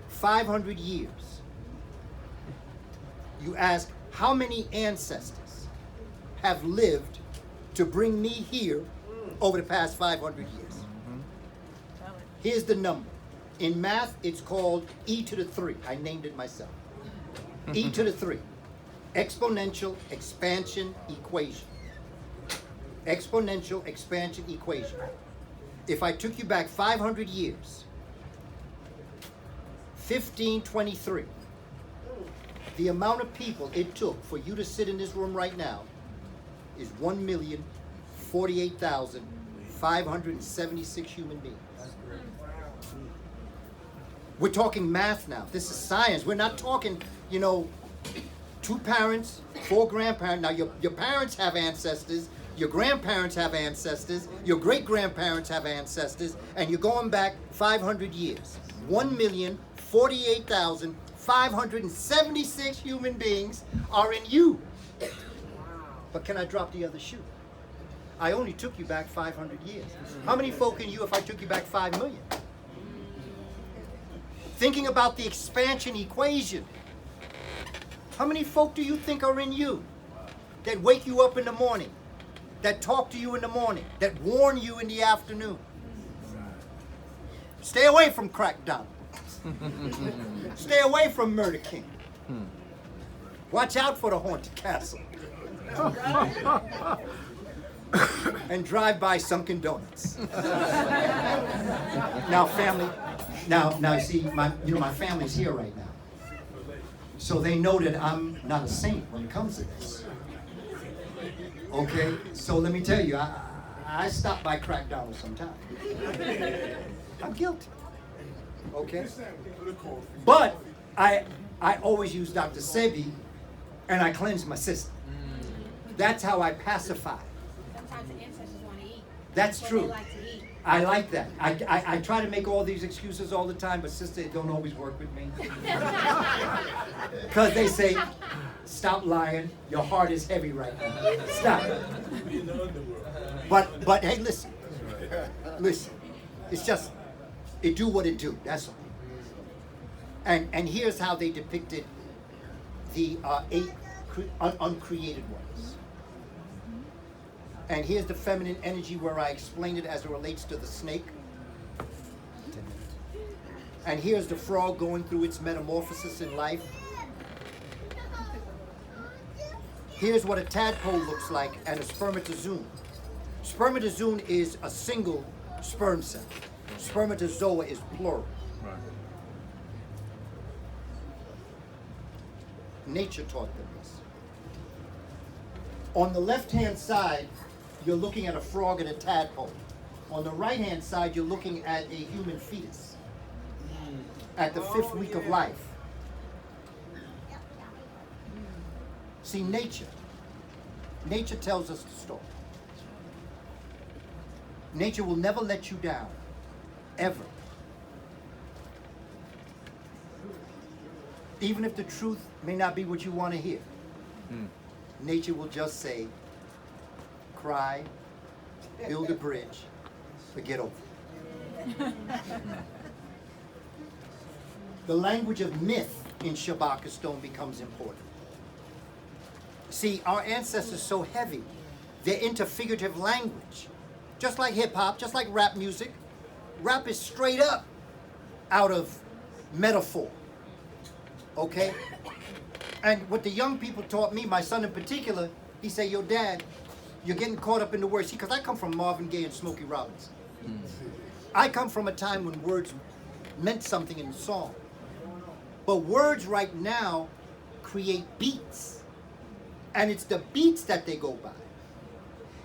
500 years, you ask, how many ancestors have lived to bring me here over the past 500 years? Here's the number. In math, it's called e to the 3. I named it myself. E to the 3. Exponential expansion equation. Exponential expansion equation. If I took you back 500 years, 1523, the amount of people it took for you to sit in this room right now is 1,048,576 human beings. We're talking math now. This is science. We're not talking, 2 parents, 4 grandparents. Now, your parents have ancestors. Your grandparents have ancestors. Your great-grandparents have ancestors. And you're going back 500 years. 1,048,576 human beings are in you. But can I drop the other shoe? I only took you back 500 years. How many folk in you if I took you back 5 million? Thinking about the expansion equation. How many folk do you think are in you that wake you up in the morning, that talk to you in the morning, that warn you in the afternoon? Stay away from Crackdown. Stay away from Murder King. Watch out for the Haunted Castle. And drive by Sunken Donuts. Now, family. Now, see, my family's here right now, so they know that I'm not a saint when it comes to this. Okay, so let me tell you, I stop by Crackdown sometimes. I'm guilty. Okay, but I always use Dr. Sebi, and I cleanse my system. That's how I pacify. Sometimes the ancestors want to eat. That's What true. They like to eat. I like that. I try to make all these excuses all the time, but sister, it don't always work with me. Because they say, stop lying, your heart is heavy right now. Stop. But hey, listen. It's just, it do what it do, that's all. And here's how they depicted the 8 uncreated ones. And here's the feminine energy where I explained it as it relates to the snake. And here's the frog going through its metamorphosis in life. Here's what a tadpole looks like and a spermatozoon. Spermatozoon is a single sperm cell. Spermatozoa is plural. Right. Nature taught them this. On the left-hand side, you're looking at a frog and a tadpole. On the right-hand side, you're looking at a human fetus at the 5th week of life. See, nature tells us the story. Nature will never let you down, ever. Even if the truth may not be what you want to hear. Nature will just say, cry, build a bridge, but get over it. The language of myth in Shabaka stone becomes important. See, our ancestors are so heavy, they're into figurative language. Just like hip hop, just like rap music. Rap is straight up out of metaphor. Okay? And what the young people taught me, my son in particular, he said, yo, Dad, you're getting caught up in the words. See, because I come from Marvin Gaye and Smokey Robinson. I come from a time when words meant something in song. But words right now create beats. And it's the beats that they go by.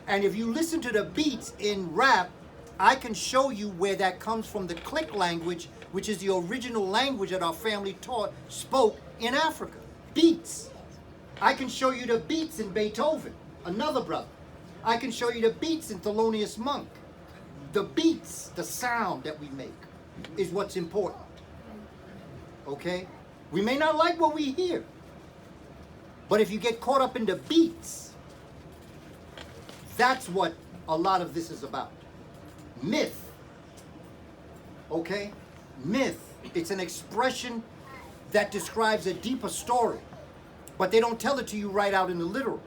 And if you listen to the beats in rap, I can show you where that comes from, the click language, which is the original language that our family spoke in Africa. Beats. I can show you the beats in Beethoven, another brother. I can show you the beats in Thelonious Monk. The beats, the sound that we make, is what's important. Okay? We may not like what we hear, but if you get caught up in the beats, that's what a lot of this is about. Myth. Okay? Myth. It's an expression that describes a deeper story, but they don't tell it to you right out in the literal.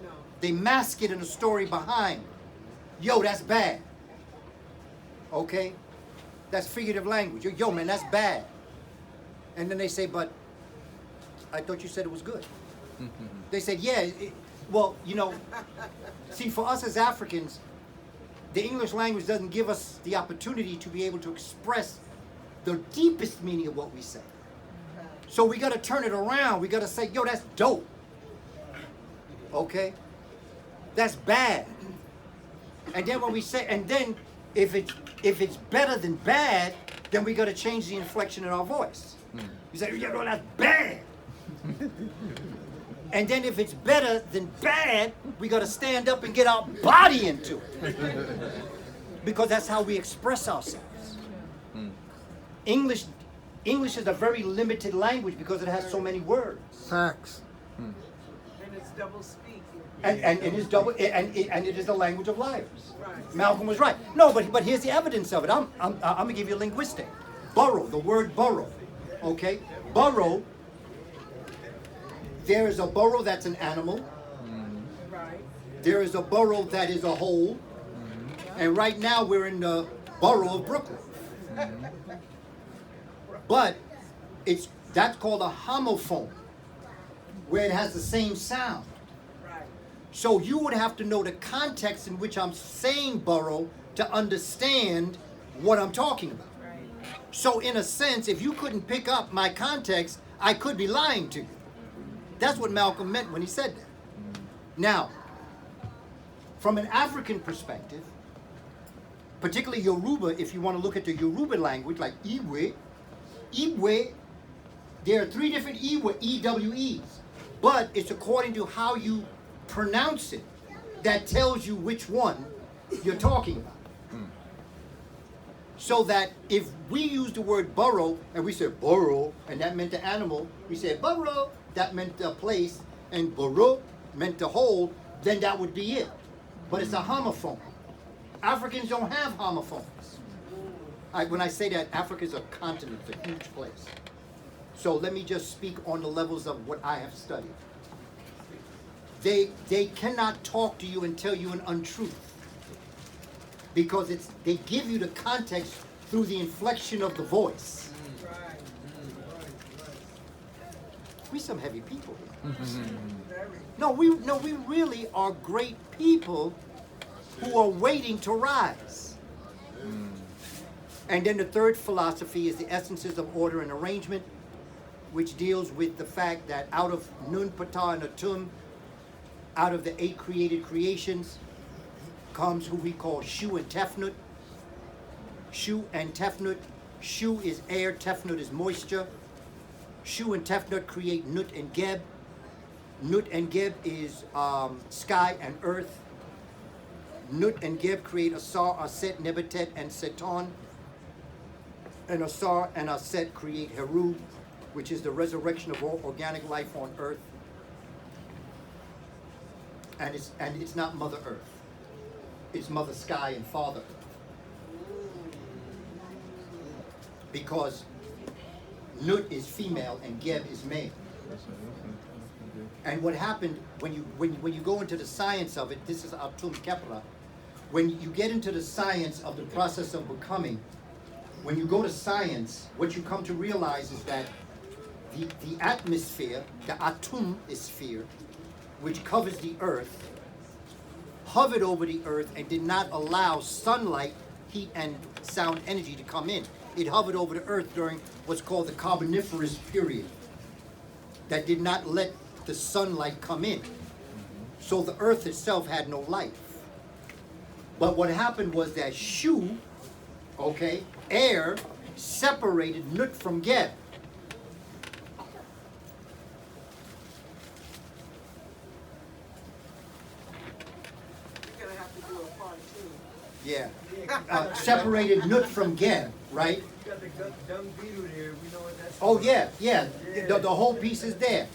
No. They mask it in a story behind. Yo, that's bad. Okay? That's figurative language. Yo, man, that's bad. And then they say, but I thought you said it was good. They said, yeah, well, you know, see, for us as Africans, the English language doesn't give us the opportunity to be able to express the deepest meaning of what we say. So we got to turn it around. We got to say, yo, that's dope. Okay? That's bad. And then when we say, and then if it's better than bad, then we got to change the inflection in our voice. You say, yo, no, that's bad. And then if it's better than bad, we got to stand up and get our body into it. Because that's how we express ourselves. English is a very limited language because it has so many words. Facts. And it's double speak. And it is double, and it is the language of liars. Right. Malcolm was right. No, but here's the evidence of it. I'm gonna give you a linguistic. Burrow, the word burrow. Okay, burrow. There is a burrow that's an animal. Right. There is a borough that is a whole. And right now we're in the borough of Brooklyn. But that's called a homophone, where it has the same sound. Right. So you would have to know the context in which I'm saying borough to understand what I'm talking about. Right. So in a sense, if you couldn't pick up my context, I could be lying to you. That's what Malcolm meant when he said that. Now, from an African perspective, particularly Yoruba, if you want to look at the Yoruba language, like Iwe, there are 3 different Iwe, E-W-Es, but it's according to how you pronounce it that tells you which one you're talking about. So that if we use the word burrow, and we said burrow, and that meant the animal, we said burrow, that meant a place, and burrow meant the whole, then that would be it. But it's a homophone. Africans don't have homophones. When I say that, Africa is a continent, it's a huge place. So let me just speak on the levels of what I have studied. They cannot talk to you and tell you an untruth, because they give you the context through the inflection of the voice. Right. We some heavy people here. Very. No, we really are great people who are waiting to rise. And then the third philosophy is the essences of order and arrangement, which deals with the fact that out of Nun, Ptah, and Atum, out of the 8 created creations, comes who we call Shu and Tefnut. Shu and Tefnut. Shu is air, Tefnut is moisture. Shu and Tefnut create Nut and Geb. Nut and Geb is sky and earth. Nut and Geb create Asar, Aset, Nebetet, and Seton. And Asar and Aset create Heru, which is the resurrection of all organic life on earth. And it's not Mother Earth. It's Mother Sky and Father Earth. Because Nut is female and Geb is male. And what happened when you go into the science of it, this is Atum Kepra, when you get into the science of the process of becoming, when you go to science, what you come to realize is that the atmosphere, the Atum sphere, which covers the earth, hovered over the earth and did not allow sunlight, heat, and sound energy to come in. It hovered over the earth during what's called the Carboniferous period, that did not let the sunlight come in. So the earth itself had no life. But what happened was that Shu, okay, air, separated Nut from Geb. You're gonna have to do a part two. Yeah. Separated Nut from Geb, right? You got the dung beetle there. We know what that's. Oh yeah, yeah. The whole piece is there.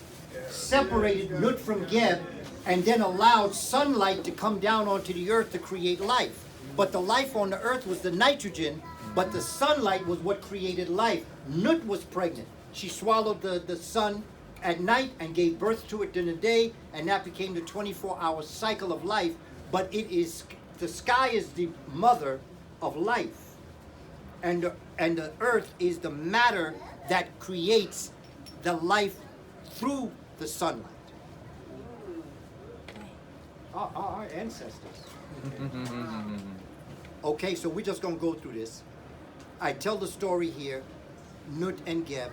Separated Nut from Geb, and then allowed sunlight to come down onto the earth to create life. But the life on the earth was the nitrogen, but the sunlight was what created life. Nut was pregnant. She swallowed the sun at night and gave birth to it during the day, and that became the 24-hour cycle of life. But it is, the sky is the mother of life. And the earth is the matter that creates the life through the sunlight. Our ancestors. Okay, so we're just going to go through this. I tell the story here, Nut and Geb.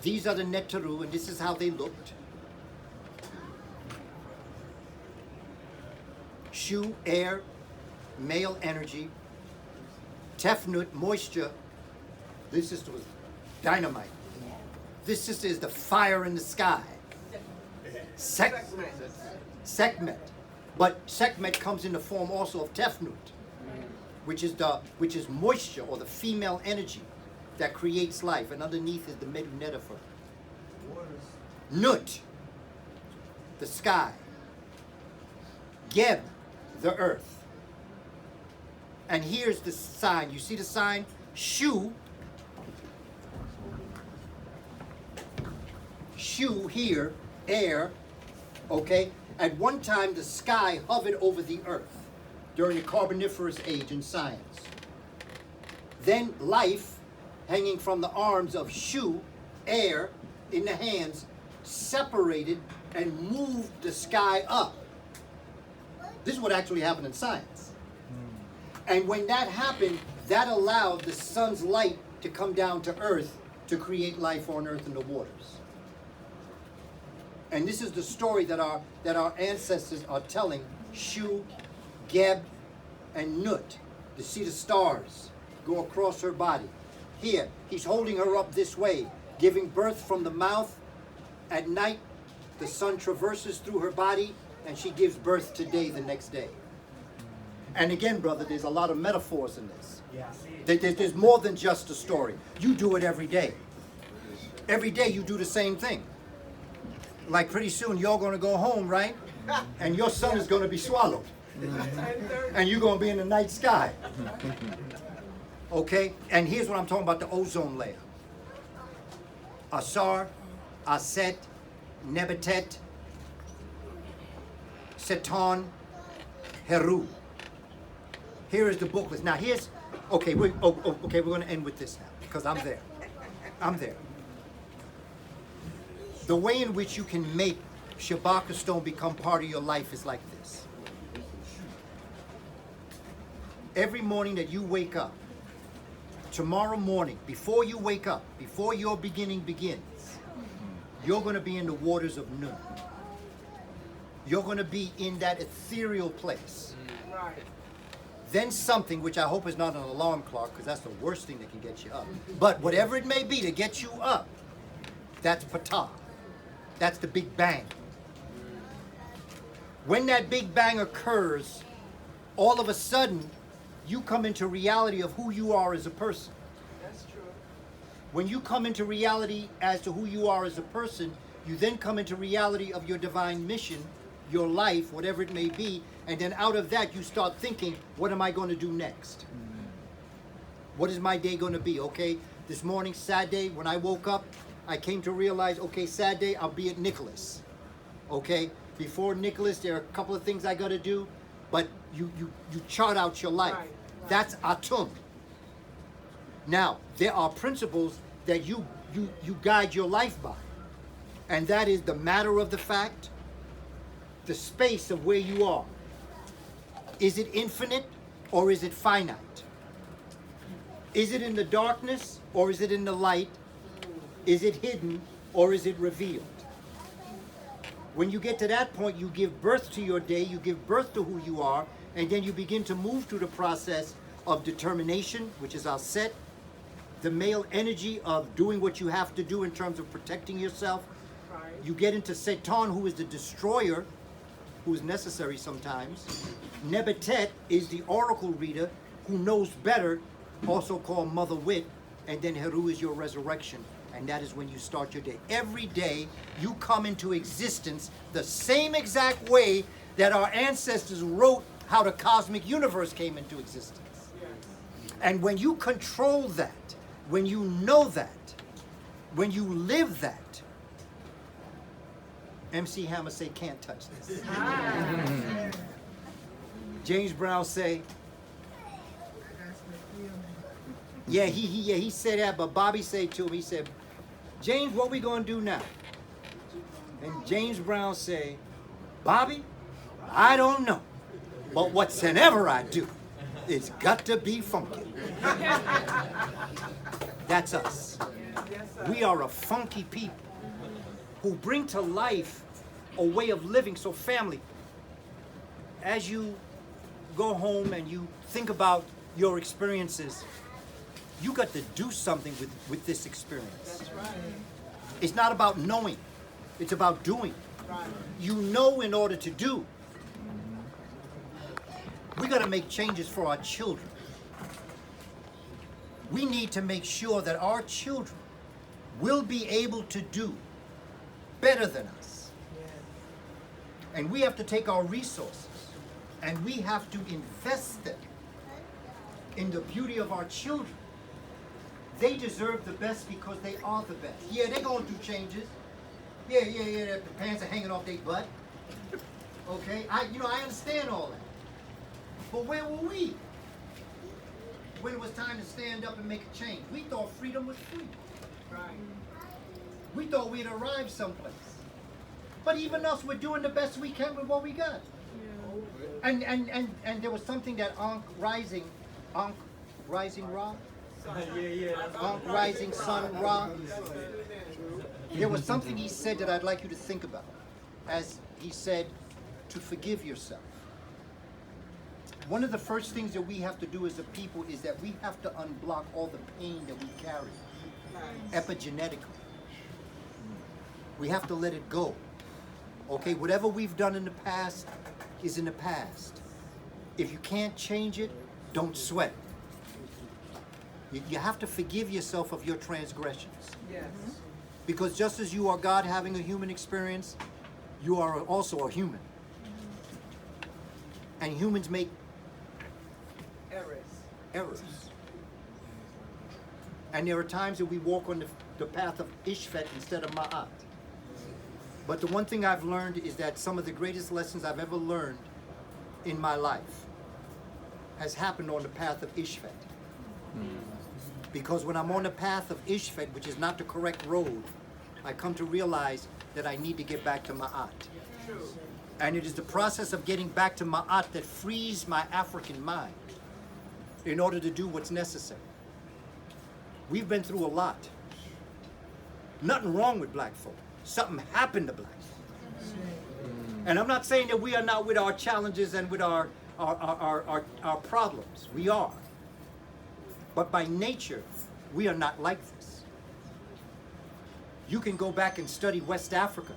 These are the Netaru, and this is how they looked. Shu, air, male energy. Tefnut, moisture. This sister was dynamite. This sister is the fire in the sky. Sekhmet. But Sekhmet comes in the form also of Tefnut, which is moisture or the female energy that creates life, and underneath is the Medu Netefer. Nut, the sky. Geb, the earth. And here's the sign. You see the sign? Shu. Shu here, air, okay? At one time, the sky hovered over the earth during the Carboniferous age in science. Then life, hanging from the arms of Shu, air, in the hands, separated and moved the sky up. This is what actually happened in science. And when that happened, that allowed the sun's light to come down to earth to create life on earth in the waters. And this is the story that our ancestors are telling. Shu, Geb, and Nut. You see the stars go across her body. Here, he's holding her up this way, giving birth from the mouth. At night, the sun traverses through her body, and she gives birth to day the next day. And again, brother, there's a lot of metaphors in this. There's more than just a story. You do it every day. Every day you do the same thing. Like pretty soon you're going to go home, right? And your son is going to be swallowed. And you're going to be in the night sky. Okay? And here's what I'm talking about, the ozone layer. Asar, Aset, Nebetet, Seton, Heru. Here is the book list. Now here's, okay, we're going to end with this now because I'm there. I'm there. The way in which you can make Shabaka stone become part of your life is like this. Every morning that you wake up, tomorrow morning, before you wake up, before your beginning begins, you're going to be in the waters of Nun. You're going to be in that ethereal place. Right. Then something, which I hope is not an alarm clock, because that's the worst thing that can get you up. But whatever it may be to get you up, that's Patah. That's the Big Bang. When that Big Bang occurs, all of a sudden, you come into reality of who you are as a person. That's true. When you come into reality as to who you are as a person, you then come into reality of your divine mission, your life, whatever it may be, and then out of that you start thinking, what am I going to do next? What is my day going to be? Okay, this morning, Saturday, when I woke up, I came to realize, okay, Saturday, I'll be at Nicholas. Okay, before Nicholas, there are a couple of things I got to do, but you chart out your life. Right. That's Atum. Now, there are principles that you guide your life by, and that is the matter of the fact, the space of where you are. Is it infinite or is it finite? Is it in the darkness or is it in the light? Is it hidden or is it revealed? When you get to that point, you give birth to your day, you give birth to who you are, and then you begin to move through the process of determination, which is our set, the male energy of doing what you have to do in terms of protecting yourself. Right. You get into Setan, who is the destroyer, who is necessary sometimes. Nebetet is the oracle reader who knows better, also called Mother Wit, and then Heru is your resurrection, and that is when you start your day. Every day you come into existence the same exact way that our ancestors wrote how the cosmic universe came into existence. And when you control that, when you know that, when you live that, MC Hammer say, can't touch this. James Brown say, yeah, he said that, but Bobby said to him, he said, James, what we gonna do now? And James Brown say, Bobby, I don't know, but whatsoever I do, it's got to be funky. That's us. We are a funky people who bring to life a way of living. So family, as you go home and you think about your experiences, you got to do something with this experience. That's right. It's not about knowing, it's about doing. Right. You know in order to do. We got to make changes for our children. We need to make sure that our children will be able to do better than us. And we have to take our resources and we have to invest them in the beauty of our children. They deserve the best because they are the best. Yeah, they're going through changes. Yeah, the pants are hanging off their butt. Okay, I understand all that. But where were we when it was time to stand up and make a change? We thought freedom was free. Right. We thought we'd arrived someplace. But even us, we're doing the best we can with what we got. And there was something that Ankh Rising Ra? Ankh Rising Sun Ra. There was something he said that I'd like you to think about. As he said, to forgive yourself. One of the first things that we have to do as a people is that we have to unblock all the pain that we carry, epigenetically. We have to let it go. Okay, whatever we've done in the past is in the past. If you can't change it, don't sweat. You have to forgive yourself of your transgressions. Yes. Because just as you are God having a human experience, you are also a human. And humans make errors. And there are times that we walk on the path of Ishvet instead of Ma'at. But the one thing I've learned is that some of the greatest lessons I've ever learned in my life has happened on the path of Ishvet. Because when I'm on the path of Ishvet, which is not the correct road, I come to realize that I need to get back to Ma'at. And it is the process of getting back to Ma'at that frees my African mind in order to do what's necessary. We've been through a lot. Nothing wrong with black folk. Something happened to black folk. And I'm not saying that we are not with our challenges and with our problems. We are. But by nature, we are not like this. You can go back and study West Africa.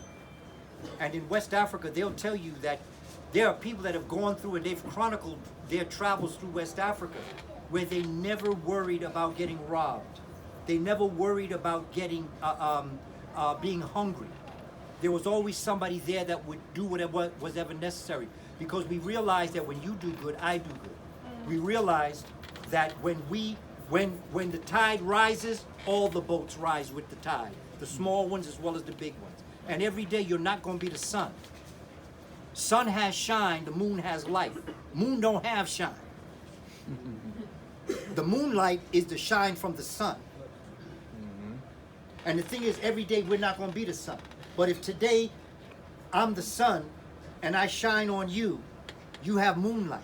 And in West Africa, they'll tell you that there are people that have gone through and they've chronicled their travels through West Africa where they never worried about getting robbed. They never worried about getting being hungry. There was always somebody there that would do whatever was ever necessary, because we realized that when you do good, I do good. We realized that when the tide rises, all the boats rise with the tide, the small ones as well as the big ones. And every day you're not going to be the sun. Sun has shine, the moon has light. Moon don't have shine. The moonlight is the shine from the sun. And the thing is, every day we're not going to be the sun. But if today I'm the sun and I shine on you, you have moonlight.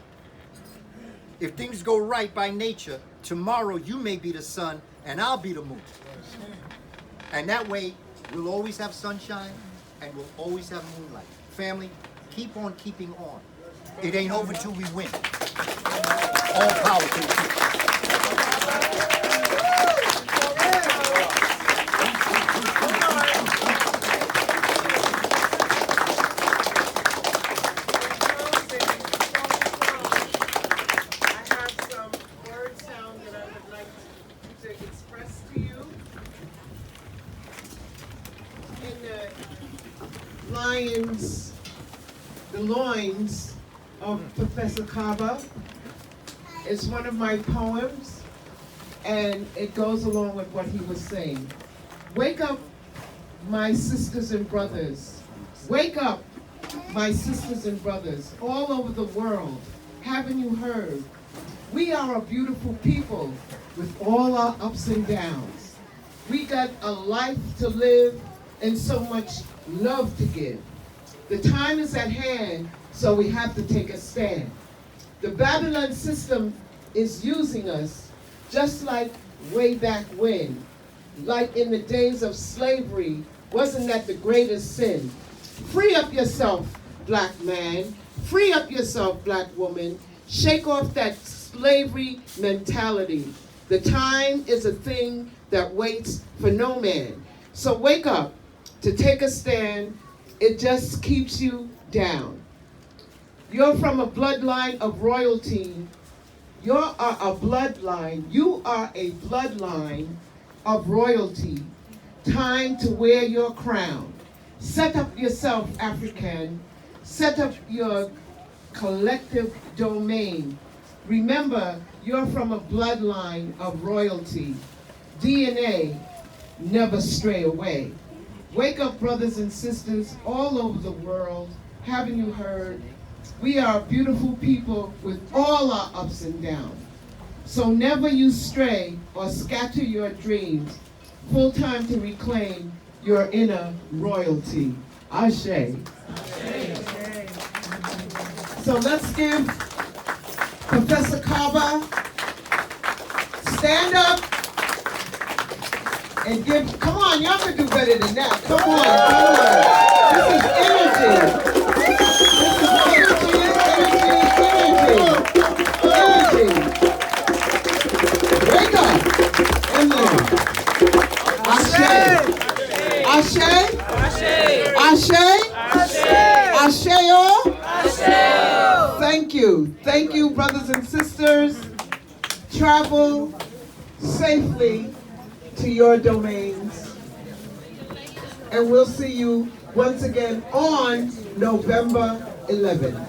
If things go right by nature, tomorrow you may be the sun and I'll be the moon. And that way we'll always have sunshine and we'll always have moonlight. Family, keep on keeping on. It ain't over till we win. All power to the people. I have some word sound that I would like to express to you. In the loins of Professor Kaba. It's one of my poems, and it goes along with what he was saying. Wake up, my sisters and brothers. Wake up, my sisters and brothers, all over the world. Haven't you heard? We are a beautiful people with all our ups and downs. We got a life to live and so much love to give. The time is at hand, so we have to take a stand. The Babylon system is using us just like way back when. Like in the days of slavery, wasn't that the greatest sin? Free up yourself, black man. Free up yourself, black woman. Shake off that slavery mentality. The time is a thing that waits for no man. So wake up to take a stand. It just keeps you down. You're from a bloodline of royalty. You are a bloodline of royalty. Time to wear your crown. Set up yourself, African. Set up your collective domain. Remember, you're from a bloodline of royalty. DNA, never stray away. Wake up, brothers and sisters all over the world. Haven't you heard? We are beautiful people with all our ups and downs. So never you stray or scatter your dreams. Full time to reclaim your inner royalty. Ashe. So let's give Professor Kaba, stand up and give, come on, y'all can do better than that. Come on, come on. This is energy. Wake up and live. Ashe. Ashe. Ashe. Ashe. Ashe. Thank you. Thank you, brothers and sisters. Travel safely to your domains. And we'll see you once again on November 11th.